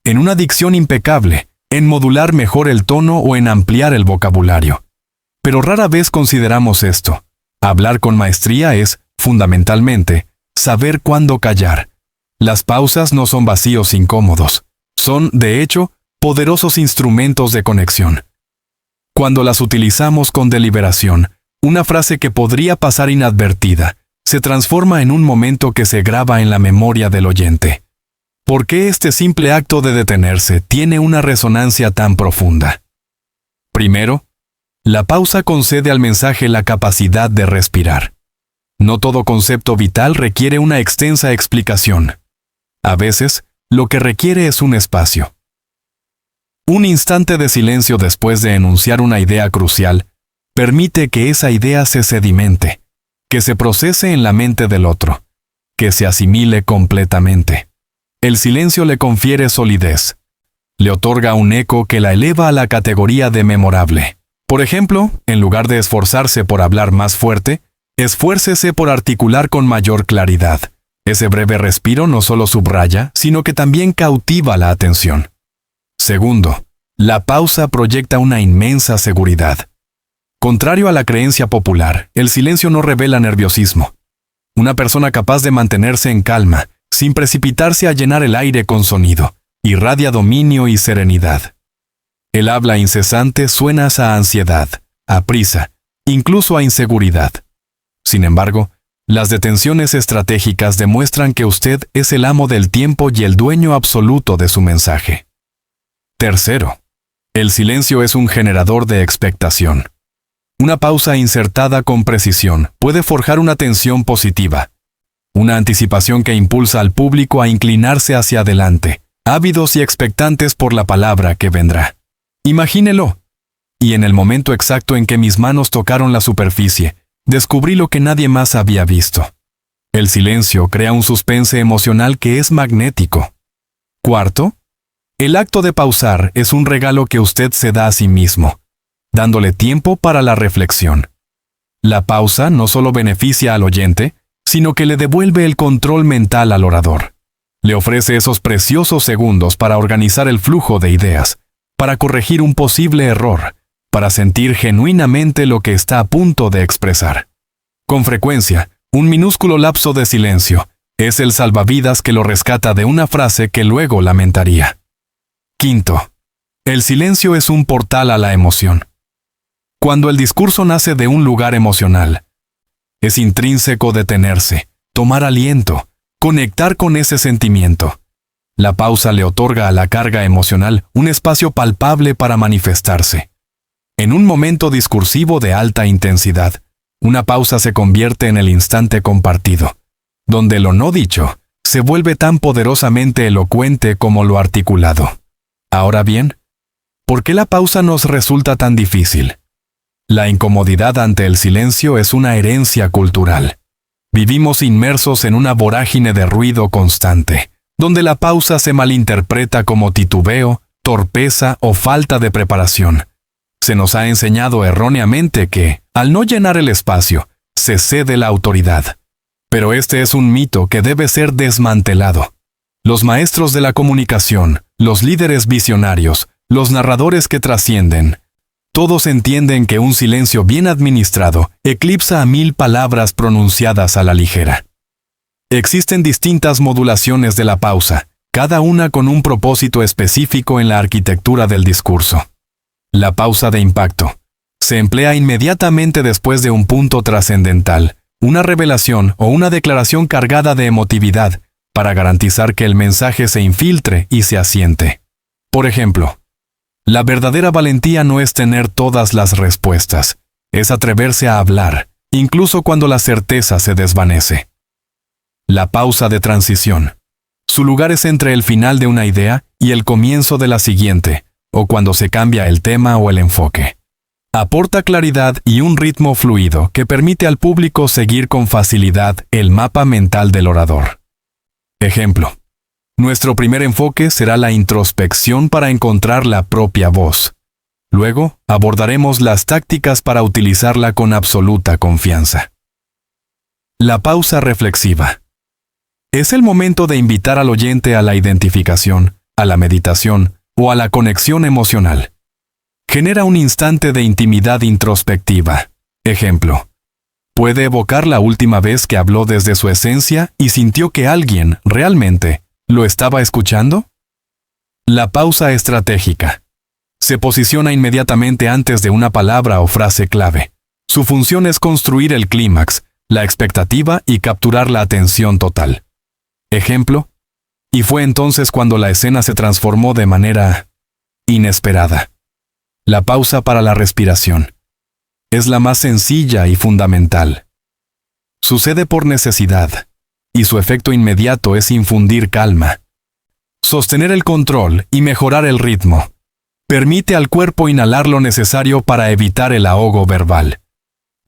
en una dicción impecable, en modular mejor el tono o en ampliar el vocabulario. Pero rara vez consideramos esto. Hablar con maestría es, fundamentalmente, saber cuándo callar. Las pausas no son vacíos incómodos. Son, de hecho, poderosos instrumentos de conexión. Cuando las utilizamos con deliberación, una frase que podría pasar inadvertida se transforma en un momento que se graba en la memoria del oyente. ¿Por qué este simple acto de detenerse tiene una resonancia tan profunda? Primero, la pausa concede al mensaje la capacidad de respirar. No todo concepto vital requiere una extensa explicación. A veces, lo que requiere es un espacio. Un instante de silencio después de enunciar una idea crucial permite que esa idea se sedimente, que se procese en la mente del otro, que se asimile completamente. El silencio le confiere solidez, le otorga un eco que la eleva a la categoría de memorable. Por ejemplo, en lugar de esforzarse por hablar más fuerte, esfuércese por articular con mayor claridad. Ese breve respiro no solo subraya, sino que también cautiva la atención. Segundo, la pausa proyecta una inmensa seguridad. Contrario a la creencia popular, el silencio no revela nerviosismo. Una persona capaz de mantenerse en calma, sin precipitarse a llenar el aire con sonido, irradia dominio y serenidad. El habla incesante suena a ansiedad, a prisa, incluso a inseguridad. Sin embargo, las detenciones estratégicas demuestran que usted es el amo del tiempo y el dueño absoluto de su mensaje. Tercero, el silencio es un generador de expectación. Una pausa insertada con precisión puede forjar una tensión positiva, una anticipación que impulsa al público a inclinarse hacia adelante, ávidos y expectantes por la palabra que vendrá. Imagínelo. Y en el momento exacto en que mis manos tocaron la superficie, descubrí lo que nadie más había visto. El silencio crea un suspense emocional que es magnético. Cuarto, el acto de pausar es un regalo que usted se da a sí mismo, dándole tiempo para la reflexión. La pausa no solo beneficia al oyente, sino que le devuelve el control mental al orador. Le ofrece esos preciosos segundos para organizar el flujo de ideas, para corregir un posible error, para sentir genuinamente lo que está a punto de expresar. Con frecuencia, un minúsculo lapso de silencio, Es el salvavidas que lo rescata de una frase que luego lamentaría. Quinto, el silencio es un portal a la emoción. Cuando el discurso nace de un lugar emocional, es intrínseco detenerse, tomar aliento, conectar con ese sentimiento. La pausa le otorga a la carga emocional un espacio palpable para manifestarse. En un momento discursivo de alta intensidad, una pausa se convierte en el instante compartido, donde lo no dicho se vuelve tan poderosamente elocuente como lo articulado. Ahora bien, ¿por qué la pausa nos resulta tan difícil? La incomodidad ante el silencio es una herencia cultural. Vivimos inmersos en una vorágine de ruido constante, donde la pausa se malinterpreta como titubeo, torpeza o falta de preparación. Se nos ha enseñado erróneamente que, al no llenar el espacio, se cede la autoridad. Pero este es un mito que debe ser desmantelado. Los maestros de la comunicación, los líderes visionarios, los narradores que trascienden, todos entienden que un silencio bien administrado eclipsa a 1000 palabras pronunciadas a la ligera. Existen distintas modulaciones de la pausa, cada una con un propósito específico en la arquitectura del discurso. La pausa de impacto se emplea inmediatamente después de un punto trascendental, una revelación o una declaración cargada de emotividad, para garantizar que el mensaje se infiltre y se asiente. Por ejemplo, la verdadera valentía no es tener todas las respuestas, es atreverse a hablar, incluso cuando la certeza se desvanece. La pausa de transición. Su lugar es entre el final de una idea y el comienzo de la siguiente, o cuando se cambia el tema o el enfoque. Aporta claridad y un ritmo fluido que permite al público seguir con facilidad el mapa mental del orador. Ejemplo. Nuestro primer enfoque será la introspección para encontrar la propia voz. Luego, abordaremos las tácticas para utilizarla con absoluta confianza. La pausa reflexiva. Es el momento de invitar al oyente a la identificación, a la meditación o a la conexión emocional. Genera un instante de intimidad introspectiva. Ejemplo. Puede evocar la última vez que habló desde su esencia y sintió que alguien, realmente, ¿lo estaba escuchando? La pausa estratégica. Se posiciona inmediatamente antes de una palabra o frase clave. Su función es construir el clímax, la expectativa y capturar la atención total. Ejemplo. Y fue entonces cuando la escena se transformó de manera inesperada. La pausa para la respiración. Es la más sencilla y fundamental. Sucede por necesidad, y su efecto inmediato es infundir calma. Sostener el control y mejorar el ritmo. Permite al cuerpo inhalar lo necesario para evitar el ahogo verbal.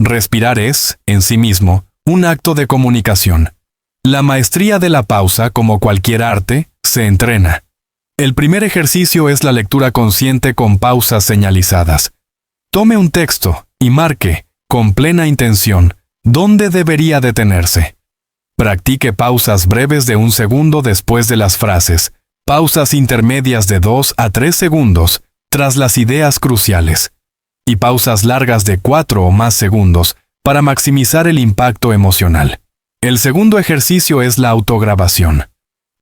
Respirar es, en sí mismo, un acto de comunicación. La maestría de la pausa, como cualquier arte, se entrena. El primer ejercicio es la lectura consciente con pausas señalizadas. Tome un texto y marque, con plena intención, dónde debería detenerse. Practique pausas breves de 1 segundo después de las frases, pausas intermedias de 2 a 3 segundos tras las ideas cruciales, y pausas largas de 4 o más segundos para maximizar el impacto emocional. El segundo ejercicio es la autograbación.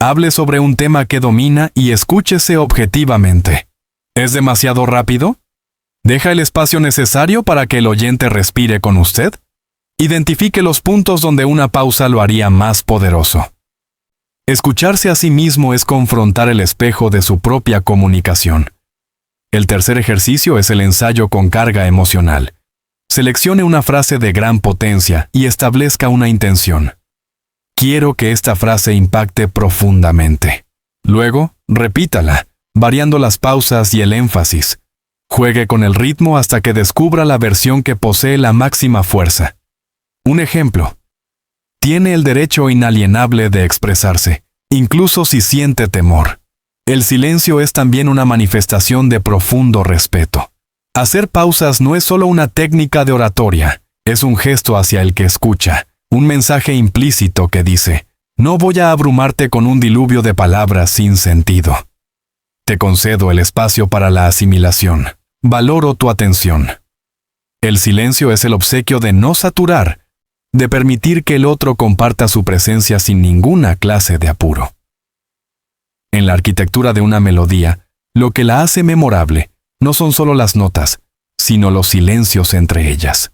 Hable sobre un tema que domina y escúchese objetivamente. ¿Es demasiado rápido? ¿Deja el espacio necesario para que el oyente respire con usted? Identifique los puntos donde una pausa lo haría más poderoso. Escucharse a sí mismo es confrontar el espejo de su propia comunicación. El tercer ejercicio es el ensayo con carga emocional. Seleccione una frase de gran potencia y establezca una intención. Quiero que esta frase impacte profundamente. Luego, repítala, variando las pausas y el énfasis. Juegue con el ritmo hasta que descubra la versión que posee la máxima fuerza. Un ejemplo. Tiene el derecho inalienable de expresarse, incluso si siente temor. El silencio es también una manifestación de profundo respeto. Hacer pausas no es solo una técnica de oratoria, es un gesto hacia el que escucha, un mensaje implícito que dice, no voy a abrumarte con un diluvio de palabras sin sentido. Te concedo el espacio para la asimilación. Valoro tu atención. El silencio es el obsequio de no saturar, de permitir que el otro comparta su presencia sin ninguna clase de apuro. En la arquitectura de una melodía, lo que la hace memorable no son solo las notas, sino los silencios entre ellas.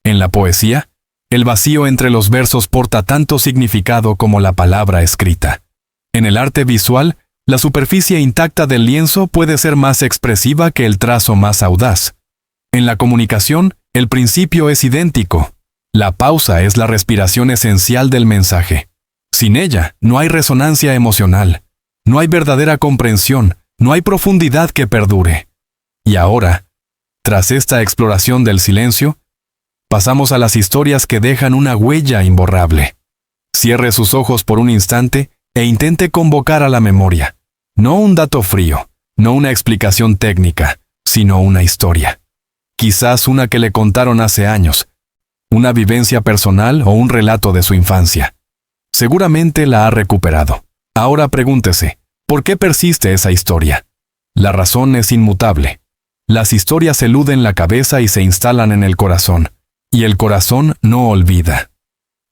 En la poesía, el vacío entre los versos porta tanto significado como la palabra escrita. En el arte visual, la superficie intacta del lienzo puede ser más expresiva que el trazo más audaz. En la comunicación, el principio es idéntico. La pausa es la respiración esencial del mensaje. Sin ella, no hay resonancia emocional, no hay verdadera comprensión, no hay profundidad que perdure. Y ahora, tras esta exploración del silencio, pasamos a las historias que dejan una huella imborrable. Cierre sus ojos por un instante e intente convocar a la memoria. No un dato frío, no una explicación técnica, sino una historia. Quizás una que le contaron hace años, una vivencia personal o un relato de su infancia. Seguramente la ha recuperado. Ahora pregúntese, ¿por qué persiste esa historia? La razón es inmutable. Las historias eluden la cabeza y se instalan en el corazón, y el corazón no olvida.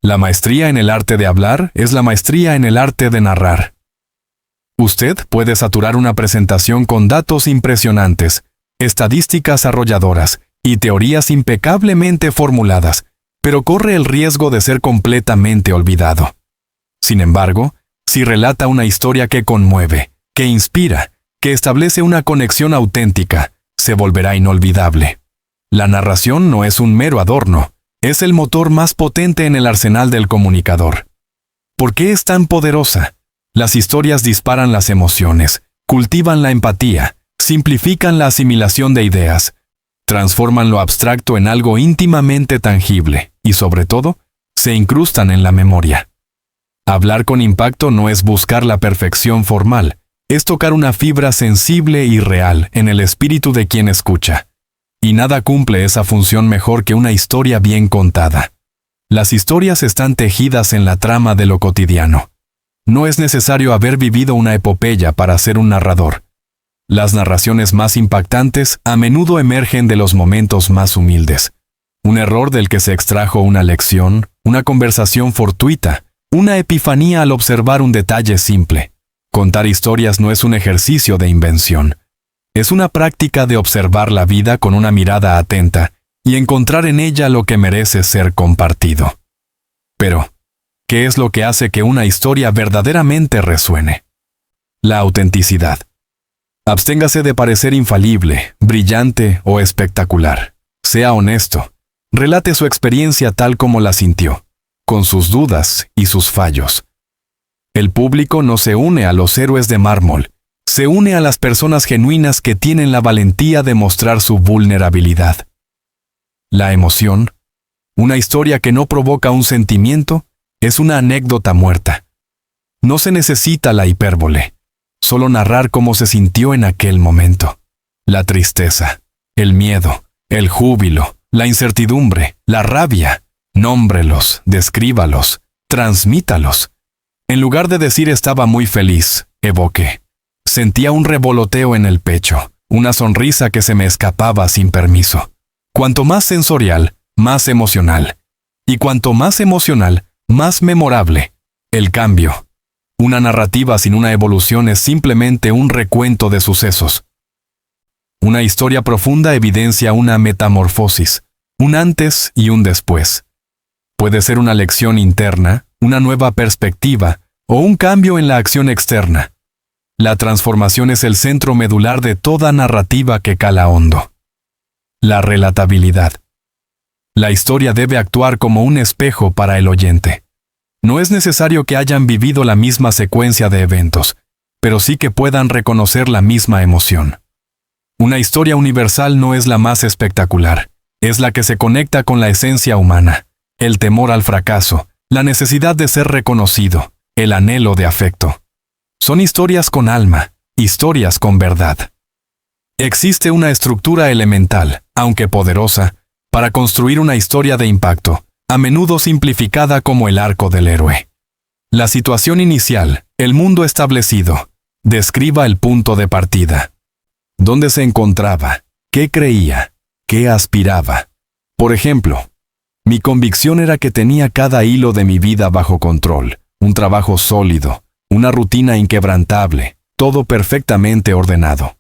La maestría en el arte de hablar es la maestría en el arte de narrar. Usted puede saturar una presentación con datos impresionantes, estadísticas arrolladoras y teorías impecablemente formuladas, pero corre el riesgo de ser completamente olvidado. Sin embargo, si relata una historia que conmueve, que inspira, que establece una conexión auténtica, se volverá inolvidable. La narración no es un mero adorno, es el motor más potente en el arsenal del comunicador. ¿Por qué es tan poderosa? Las historias disparan las emociones, cultivan la empatía, simplifican la asimilación de ideas, transforman lo abstracto en algo íntimamente tangible y, sobre todo, se incrustan en la memoria. Hablar con impacto no es buscar la perfección formal, es tocar una fibra sensible y real en el espíritu de quien escucha. Y nada cumple esa función mejor que una historia bien contada. Las historias están tejidas en la trama de lo cotidiano. No es necesario haber vivido una epopeya para ser un narrador. Las narraciones más impactantes a menudo emergen de los momentos más humildes. Un error del que se extrajo una lección, una conversación fortuita, una epifanía al observar un detalle simple. Contar historias no es un ejercicio de invención. Es una práctica de observar la vida con una mirada atenta y encontrar en ella lo que merece ser compartido. Pero, ¿qué es lo que hace que una historia verdaderamente resuene? La autenticidad. Absténgase de parecer infalible, brillante o espectacular. Sea honesto. Relate su experiencia tal como la sintió, con sus dudas y sus fallos. El público no se une a los héroes de mármol, se une a las personas genuinas que tienen la valentía de mostrar su vulnerabilidad. La emoción, una historia que no provoca un sentimiento, es una anécdota muerta. No se necesita la hipérbole, solo narrar cómo se sintió en aquel momento. La tristeza, el miedo, el júbilo, la incertidumbre, la rabia. Nómbrelos, descríbalos, transmítalos. En lugar de decir estaba muy feliz, evoqué. Sentía un revoloteo en el pecho, una sonrisa que se me escapaba sin permiso. Cuanto más sensorial, más emocional. Y cuanto más emocional, más memorable. El cambio. Una narrativa sin una evolución es simplemente un recuento de sucesos. Una historia profunda evidencia una metamorfosis, un antes y un después. Puede ser una lección interna, una nueva perspectiva o un cambio en la acción externa. La transformación es el centro medular de toda narrativa que cala hondo. La relatabilidad. La historia debe actuar como un espejo para el oyente. No es necesario que hayan vivido la misma secuencia de eventos, pero sí que puedan reconocer la misma emoción. Una historia universal no es la más espectacular, es la que se conecta con la esencia humana. El temor al fracaso, la necesidad de ser reconocido, el anhelo de afecto. Son historias con alma, historias con verdad. Existe una estructura elemental, aunque poderosa, para construir una historia de impacto, a menudo simplificada como el arco del héroe. La situación inicial, el mundo establecido, describa el punto de partida. ¿Dónde se encontraba? ¿Qué creía? ¿Qué aspiraba? Por ejemplo, Mi convicción era que tenía cada hilo de mi vida bajo control, un trabajo sólido, una rutina inquebrantable, todo perfectamente ordenado.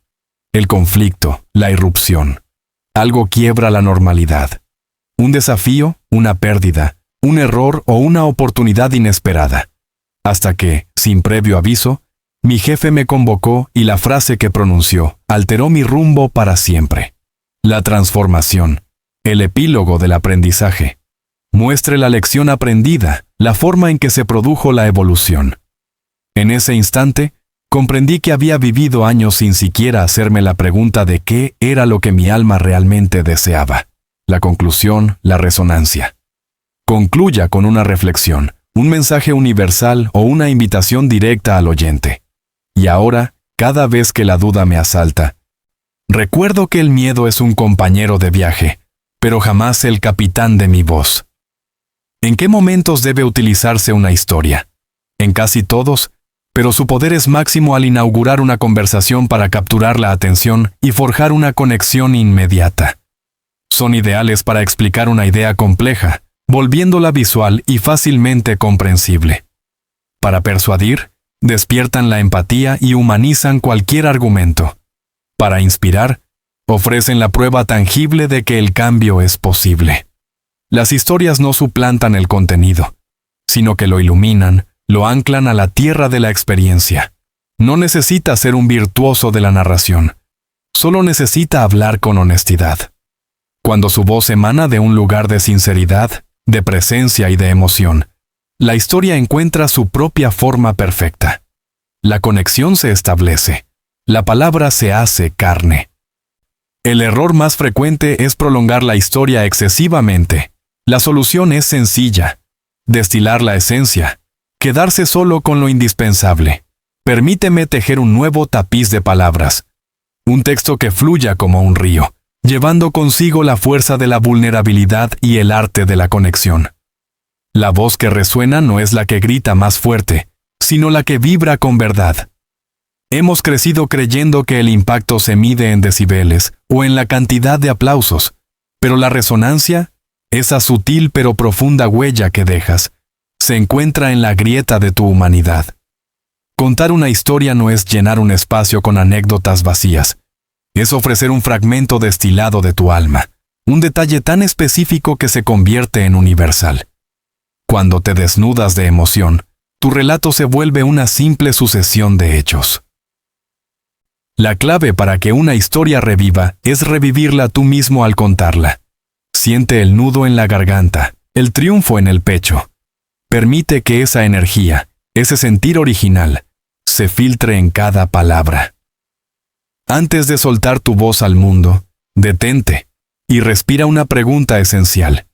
El conflicto, la irrupción. Algo quiebra la normalidad. Un desafío, una pérdida, un error o una oportunidad inesperada. Hasta que, sin previo aviso, mi jefe me convocó y la frase que pronunció alteró mi rumbo para siempre. La transformación, el epílogo del aprendizaje. Muestre la lección aprendida, la forma en que se produjo la evolución. En ese instante, comprendí que había vivido años sin siquiera hacerme la pregunta de qué era lo que mi alma realmente deseaba. La conclusión, la resonancia. Concluya con una reflexión, un mensaje universal o una invitación directa al oyente. Y ahora, cada vez que la duda me asalta, recuerdo que el miedo es un compañero de viaje, pero jamás el capitán de mi voz. ¿En qué momentos debe utilizarse una historia? En casi todos, pero su poder es máximo al inaugurar una conversación para capturar la atención y forjar una conexión inmediata. Son ideales para explicar una idea compleja, volviéndola visual y fácilmente comprensible. Para persuadir, despiertan la empatía y humanizan cualquier argumento. Para inspirar, ofrecen la prueba tangible de que el cambio es posible. Las historias no suplantan el contenido, sino que lo iluminan, lo anclan a la tierra de la experiencia. No necesita ser un virtuoso de la narración, solo necesita hablar con honestidad. Cuando su voz emana de un lugar de sinceridad, de presencia y de emoción, la historia encuentra su propia forma perfecta. La conexión se establece, la palabra se hace carne. El error más frecuente es prolongar la historia excesivamente. La solución es sencilla: destilar la esencia, quedarse solo con lo indispensable. Permíteme tejer un nuevo tapiz de palabras, un texto que fluya como un río, llevando consigo la fuerza de la vulnerabilidad y el arte de la conexión. La voz que resuena no es la que grita más fuerte, sino la que vibra con verdad. Hemos crecido creyendo que el impacto se mide en decibeles o en la cantidad de aplausos, pero la resonancia, esa sutil pero profunda huella que dejas, se encuentra en la grieta de tu humanidad. Contar una historia no es llenar un espacio con anécdotas vacías, es ofrecer un fragmento destilado de tu alma, un detalle tan específico que se convierte en universal. Cuando te desnudas de emoción, tu relato se vuelve una simple sucesión de hechos. La clave para que una historia reviva es revivirla tú mismo al contarla. Siente el nudo en la garganta, el triunfo en el pecho. Permite que esa energía, ese sentir original, se filtre en cada palabra. Antes de soltar tu voz al mundo, detente y respira una pregunta esencial.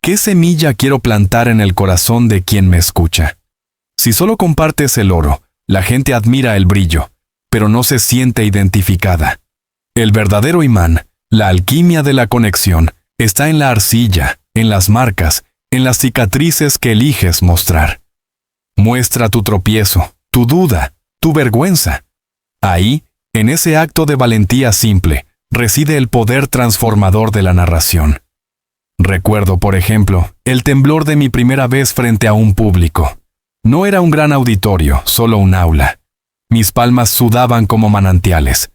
¿Qué semilla quiero plantar en el corazón de quien me escucha? Si solo compartes el oro, la gente admira el brillo, pero no se siente identificada. El verdadero imán, la alquimia de la conexión, está en la arcilla, en las marcas, en las cicatrices que eliges mostrar. Muestra tu tropiezo, tu duda, tu vergüenza. Ahí, en ese acto de valentía simple, reside el poder transformador de la narración. Recuerdo, por ejemplo, el temblor de mi primera vez frente a un público. No era un gran auditorio, solo un aula. Mis palmas sudaban como manantiales.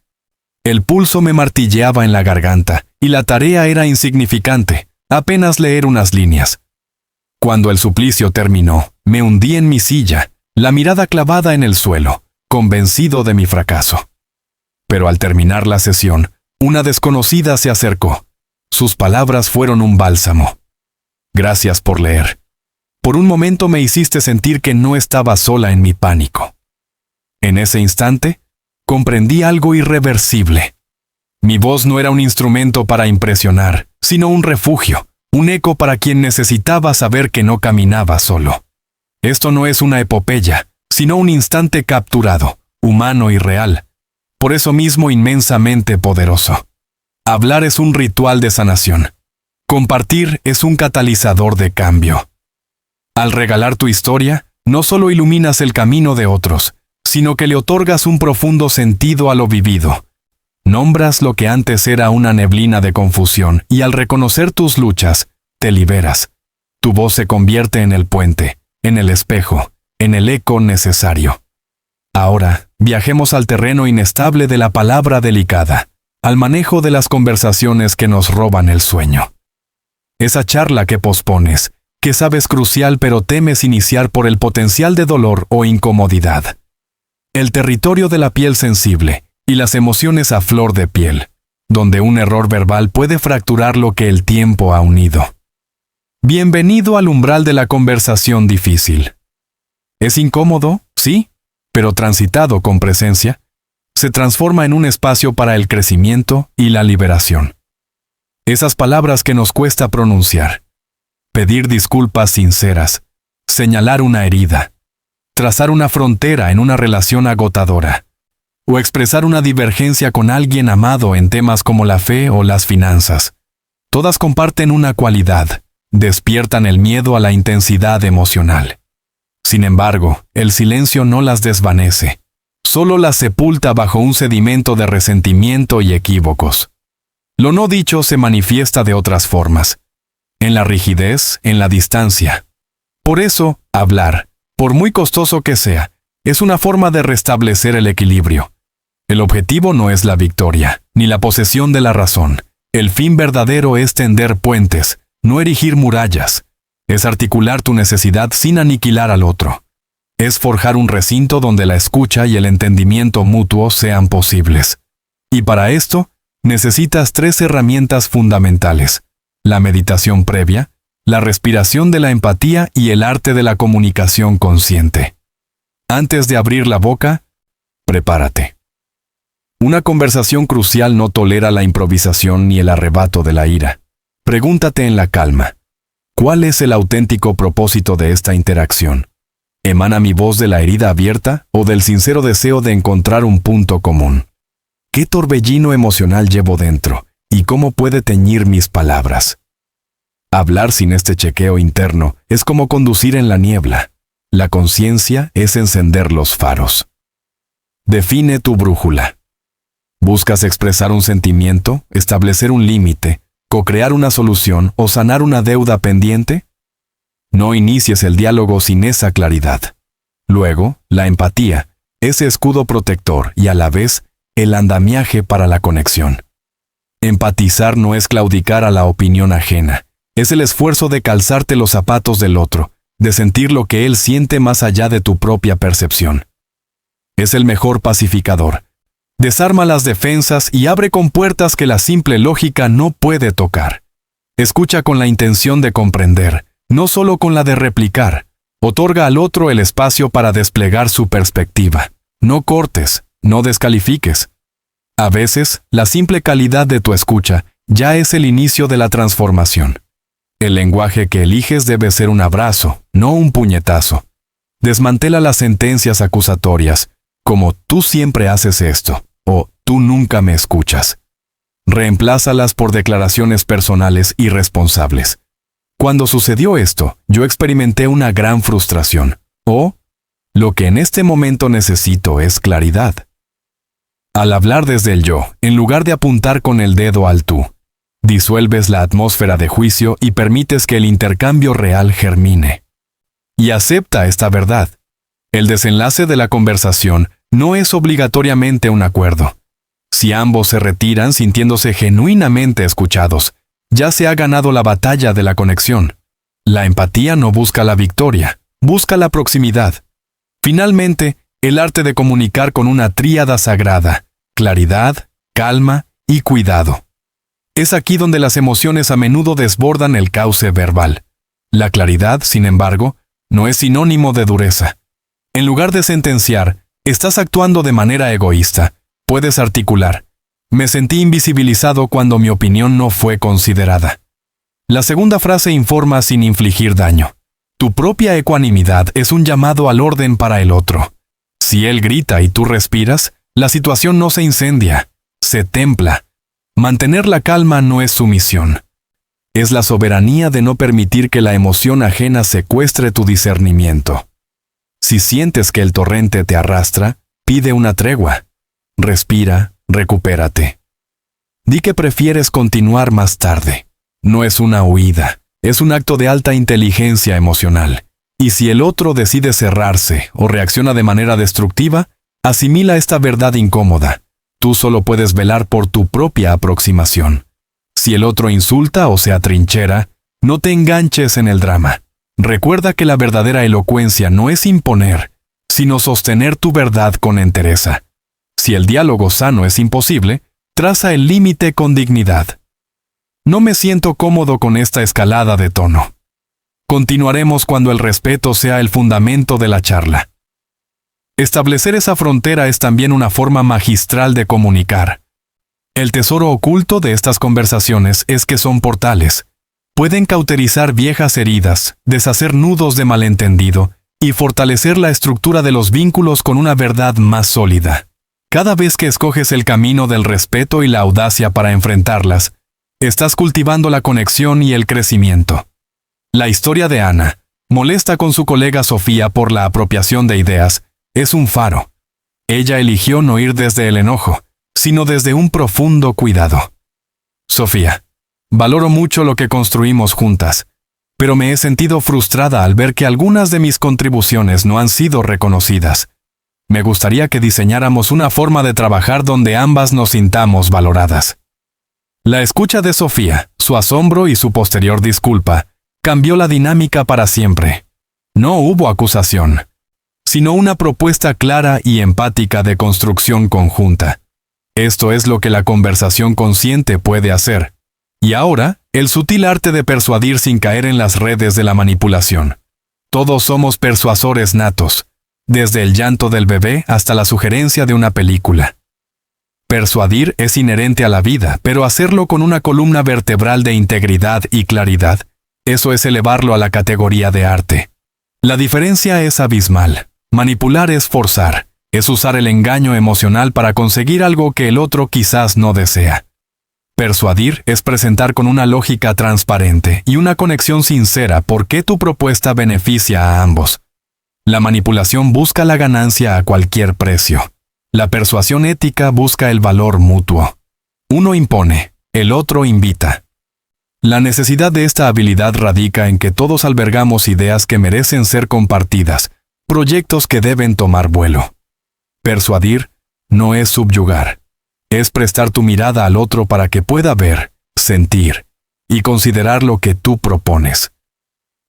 El pulso me martilleaba en la garganta, y la tarea era insignificante, apenas leer unas líneas. Cuando el suplicio terminó, me hundí en mi silla, la mirada clavada en el suelo, convencido de mi fracaso. Pero al terminar la sesión, una desconocida se acercó. Sus palabras fueron un bálsamo. Gracias por leer. Por un momento me hiciste sentir que no estaba sola en mi pánico. En ese instante, comprendí algo irreversible. Mi voz no era un instrumento para impresionar, sino un refugio, un eco para quien necesitaba saber que no caminaba solo. Esto no es una epopeya, sino un instante capturado, humano y real. Por eso mismo inmensamente poderoso. Hablar es un ritual de sanación. Compartir es un catalizador de cambio. Al regalar tu historia, no solo iluminas el camino de otros, sino que le otorgas un profundo sentido a lo vivido. Nombras lo que antes era una neblina de confusión y al reconocer tus luchas, te liberas. Tu voz se convierte en el puente, en el espejo, en el eco necesario. Ahora, viajemos al terreno inestable de la palabra delicada, al manejo de las conversaciones que nos roban el sueño. Esa charla que pospones, que sabes crucial pero temes iniciar por el potencial de dolor o incomodidad. El territorio de la piel sensible y las emociones a flor de piel, donde un error verbal puede fracturar lo que el tiempo ha unido. Bienvenido al umbral de la conversación difícil. ¿Es incómodo? Sí, pero transitado con presencia, se transforma en un espacio para el crecimiento y la liberación. Esas palabras que nos cuesta pronunciar, pedir disculpas sinceras, señalar una herida, trazar una frontera en una relación agotadora, o expresar una divergencia con alguien amado en temas como la fe o las finanzas. Todas comparten una cualidad, despiertan el miedo a la intensidad emocional. Sin embargo, el silencio no las desvanece, solo las sepulta bajo un sedimento de resentimiento y equívocos. Lo no dicho se manifiesta de otras formas, en la rigidez, en la distancia. Por eso, hablar, por muy costoso que sea, es una forma de restablecer el equilibrio. El objetivo no es la victoria, ni la posesión de la razón. El fin verdadero es tender puentes, no erigir murallas. Es articular tu necesidad sin aniquilar al otro. Es forjar un recinto donde la escucha y el entendimiento mutuo sean posibles. Y para esto, necesitas 3 herramientas fundamentales: la meditación previa, la respiración de la empatía y el arte de la comunicación consciente. Antes de abrir la boca, prepárate. Una conversación crucial no tolera la improvisación ni el arrebato de la ira. Pregúntate en la calma: ¿cuál es el auténtico propósito de esta interacción? ¿Emana mi voz de la herida abierta o del sincero deseo de encontrar un punto común? ¿Qué torbellino emocional llevo dentro y cómo puede teñir mis palabras? Hablar sin este chequeo interno es como conducir en la niebla. La conciencia es encender los faros. Define tu brújula. ¿Buscas expresar un sentimiento, establecer un límite, co-crear una solución o sanar una deuda pendiente? No inicies el diálogo sin esa claridad. Luego, la empatía, ese escudo protector y a la vez, el andamiaje para la conexión. Empatizar no es claudicar a la opinión ajena, es el esfuerzo de calzarte los zapatos del otro, de sentir lo que él siente más allá de tu propia percepción. Es el mejor pacificador. Desarma las defensas y abre compuertas que la simple lógica no puede tocar. Escucha con la intención de comprender, no solo con la de replicar. Otorga al otro el espacio para desplegar su perspectiva. No cortes, no descalifiques. A veces, la simple calidad de tu escucha ya es el inicio de la transformación. El lenguaje que eliges debe ser un abrazo, no un puñetazo. Desmantela las sentencias acusatorias, como "tú siempre haces esto" o "tú nunca me escuchas". Reemplázalas por declaraciones personales y responsables. Cuando sucedió esto, yo experimenté una gran frustración. O, lo que en este momento necesito es claridad. Al hablar desde el yo, en lugar de apuntar con el dedo al tú, disuelves la atmósfera de juicio y permites que el intercambio real germine. Y acepta esta verdad. El desenlace de la conversación no es obligatoriamente un acuerdo. Si ambos se retiran sintiéndose genuinamente escuchados, ya se ha ganado la batalla de la conexión. La empatía no busca la victoria, busca la proximidad. Finalmente, el arte de comunicar con una tríada sagrada: claridad, calma y cuidado. Es aquí donde las emociones a menudo desbordan el cauce verbal. La claridad, sin embargo, no es sinónimo de dureza. En lugar de sentenciar, estás actuando de manera egoísta. Puedes articular: me sentí invisibilizado cuando mi opinión no fue considerada. La segunda frase informa sin infligir daño. Tu propia ecuanimidad es un llamado al orden para el otro. Si él grita y tú respiras, la situación no se incendia, se templa. Mantener la calma no es sumisión. Es la soberanía de no permitir que la emoción ajena secuestre tu discernimiento. Si sientes que el torrente te arrastra, pide una tregua. Respira, recupérate. Di que prefieres continuar más tarde. No es una huida, Es un acto de alta inteligencia emocional. Y si el otro decide cerrarse o reacciona de manera destructiva, asimila esta verdad incómoda. Tú solo puedes velar por tu propia aproximación. Si el otro insulta o se atrinchera, no te enganches en el drama. Recuerda que la verdadera elocuencia no es imponer, sino sostener tu verdad con entereza. Si el diálogo sano es imposible, traza el límite con dignidad. No me siento cómodo con esta escalada de tono. Continuaremos cuando el respeto sea el fundamento de la charla. Establecer esa frontera es también una forma magistral de comunicar. El tesoro oculto de estas conversaciones es que son portales. Pueden cauterizar viejas heridas, deshacer nudos de malentendido y fortalecer la estructura de los vínculos con una verdad más sólida. Cada vez que escoges el camino del respeto y la audacia para enfrentarlas, estás cultivando la conexión y el crecimiento. La historia de Ana, molesta con su colega Sofía por la apropiación de ideas, es un faro. Ella eligió no ir desde el enojo, sino desde un profundo cuidado. Sofía, valoro mucho lo que construimos juntas, pero me he sentido frustrada al ver que algunas de mis contribuciones no han sido reconocidas. Me gustaría que diseñáramos una forma de trabajar donde ambas nos sintamos valoradas. La escucha de Sofía, su asombro y su posterior disculpa, cambió la dinámica para siempre. No hubo acusación, sino una propuesta clara y empática de construcción conjunta. Esto es lo que la conversación consciente puede hacer. Y ahora, el sutil arte de persuadir sin caer en las redes de la manipulación. Todos somos persuasores natos, desde el llanto del bebé hasta la sugerencia de una película. Persuadir es inherente a la vida, pero hacerlo con una columna vertebral de integridad y claridad, eso es elevarlo a la categoría de arte. La diferencia es abismal. Manipular es forzar, es usar el engaño emocional para conseguir algo que el otro quizás no desea. Persuadir es presentar con una lógica transparente y una conexión sincera por qué tu propuesta beneficia a ambos. La manipulación busca la ganancia a cualquier precio. La persuasión ética busca el valor mutuo. Uno impone, el otro invita. La necesidad de esta habilidad radica en que todos albergamos ideas que merecen ser compartidas, proyectos que deben tomar vuelo. Persuadir no es subyugar, es prestar tu mirada al otro para que pueda ver, sentir y considerar lo que tú propones.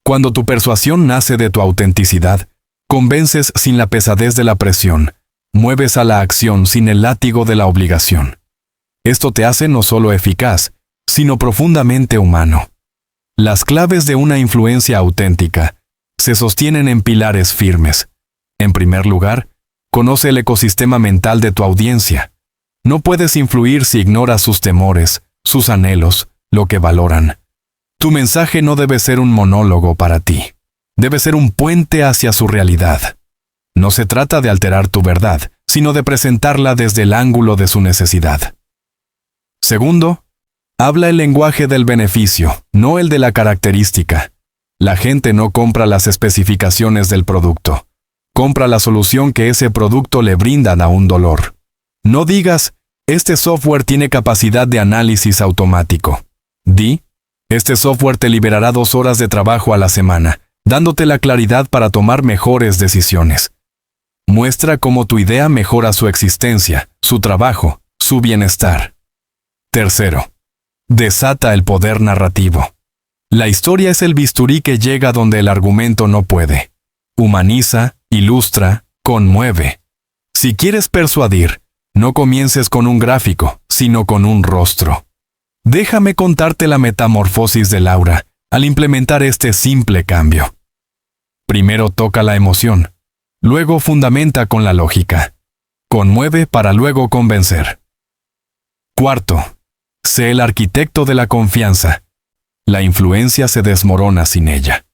Cuando tu persuasión nace de tu autenticidad, convences sin la pesadez de la presión, mueves a la acción sin el látigo de la obligación. Esto te hace no solo eficaz, sino profundamente humano. Las claves de una influencia auténtica se sostienen en pilares firmes. En primer lugar, conoce el ecosistema mental de tu audiencia. No puedes influir si ignoras sus temores, sus anhelos, lo que valoran. Tu mensaje no debe ser un monólogo para ti. Debe ser un puente hacia su realidad. No se trata de alterar tu verdad, sino de presentarla desde el ángulo de su necesidad. Segundo, habla el lenguaje del beneficio, no el de la característica. La gente no compra las especificaciones del producto. Compra la solución que ese producto le brindan a un dolor. No digas, este software tiene capacidad de análisis automático. Di, este software te liberará 2 horas de trabajo a la semana, dándote la claridad para tomar mejores decisiones. Muestra cómo tu idea mejora su existencia, su trabajo, su bienestar. Tercero, desata el poder narrativo. La historia es el bisturí que llega donde el argumento no puede. Humaniza, ilustra, conmueve. Si quieres persuadir, no comiences con un gráfico, sino con un rostro. Déjame contarte la metamorfosis de Laura al implementar este simple cambio. Primero toca la emoción, luego fundamenta con la lógica. Conmueve para luego convencer. Cuarto, sé el arquitecto de la confianza. La influencia se desmorona sin ella.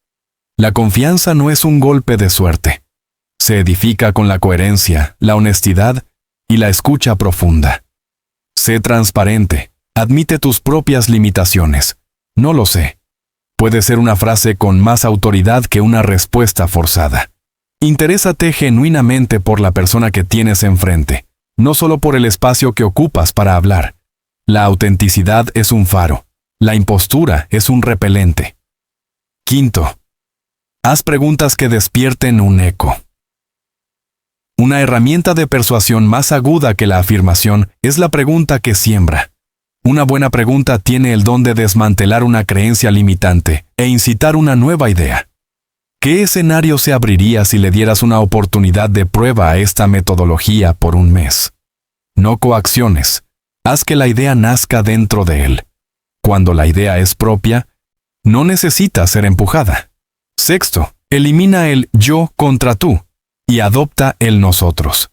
La confianza no es un golpe de suerte. Se edifica con la coherencia, la honestidad y la escucha profunda. Sé transparente, admite tus propias limitaciones. No lo sé. Puede ser una frase con más autoridad que una respuesta forzada. Interésate genuinamente por la persona que tienes enfrente, no solo por el espacio que ocupas para hablar. La autenticidad es un faro. La impostura es un repelente. Quinto, haz preguntas que despierten un eco. Una herramienta de persuasión más aguda que la afirmación es la pregunta que siembra. Una buena pregunta tiene el don de desmantelar una creencia limitante e incitar una nueva idea. ¿Qué escenario se abriría si le dieras una oportunidad de prueba a esta metodología por un mes? No coacciones. Haz que la idea nazca dentro de él. Cuando la idea es propia, no necesita ser empujada. Sexto, elimina el yo contra tú y adopta el nosotros.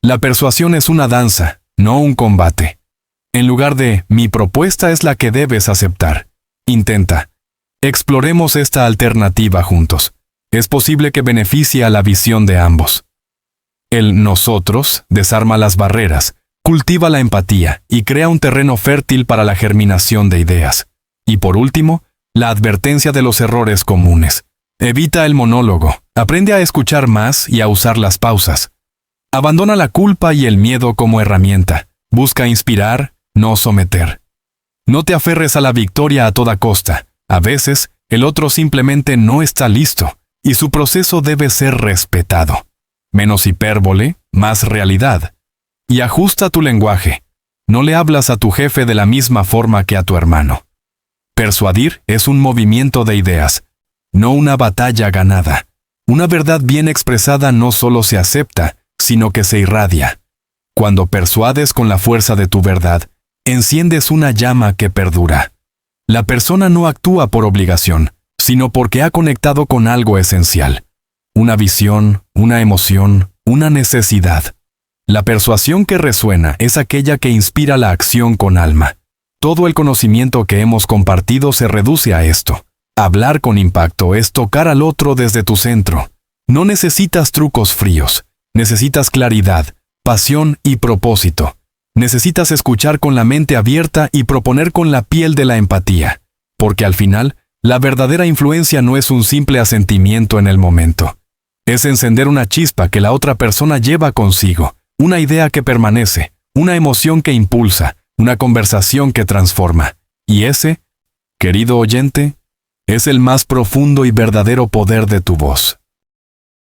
La persuasión es una danza, no un combate. En lugar de mi propuesta es la que debes aceptar, intenta. Exploremos esta alternativa juntos. Es posible que beneficie a la visión de ambos. El nosotros desarma las barreras, cultiva la empatía y crea un terreno fértil para la germinación de ideas. Y por último, la advertencia de los errores comunes. Evita el monólogo, aprende a escuchar más y a usar las pausas. Abandona la culpa y el miedo como herramienta. Busca inspirar, no someter. No te aferres a la victoria a toda costa. A veces, el otro simplemente no está listo, y su proceso debe ser respetado. Menos hipérbole, más realidad. Y ajusta tu lenguaje. No le hablas a tu jefe de la misma forma que a tu hermano. Persuadir es un movimiento de ideas, no una batalla ganada. Una verdad bien expresada no solo se acepta, sino que se irradia. Cuando persuades con la fuerza de tu verdad, enciendes una llama que perdura. La persona no actúa por obligación, sino porque ha conectado con algo esencial. Una visión, una emoción, una necesidad. La persuasión que resuena es aquella que inspira la acción con alma. Todo el conocimiento que hemos compartido se reduce a esto. Hablar con impacto es tocar al otro desde tu centro. No necesitas trucos fríos. Necesitas claridad, pasión y propósito. Necesitas escuchar con la mente abierta y proponer con la piel de la empatía. Porque al final, la verdadera influencia no es un simple asentimiento en el momento. Es encender una chispa que la otra persona lleva consigo, una idea que permanece, una emoción que impulsa, una conversación que transforma. Y ese, querido oyente, es el más profundo y verdadero poder de tu voz.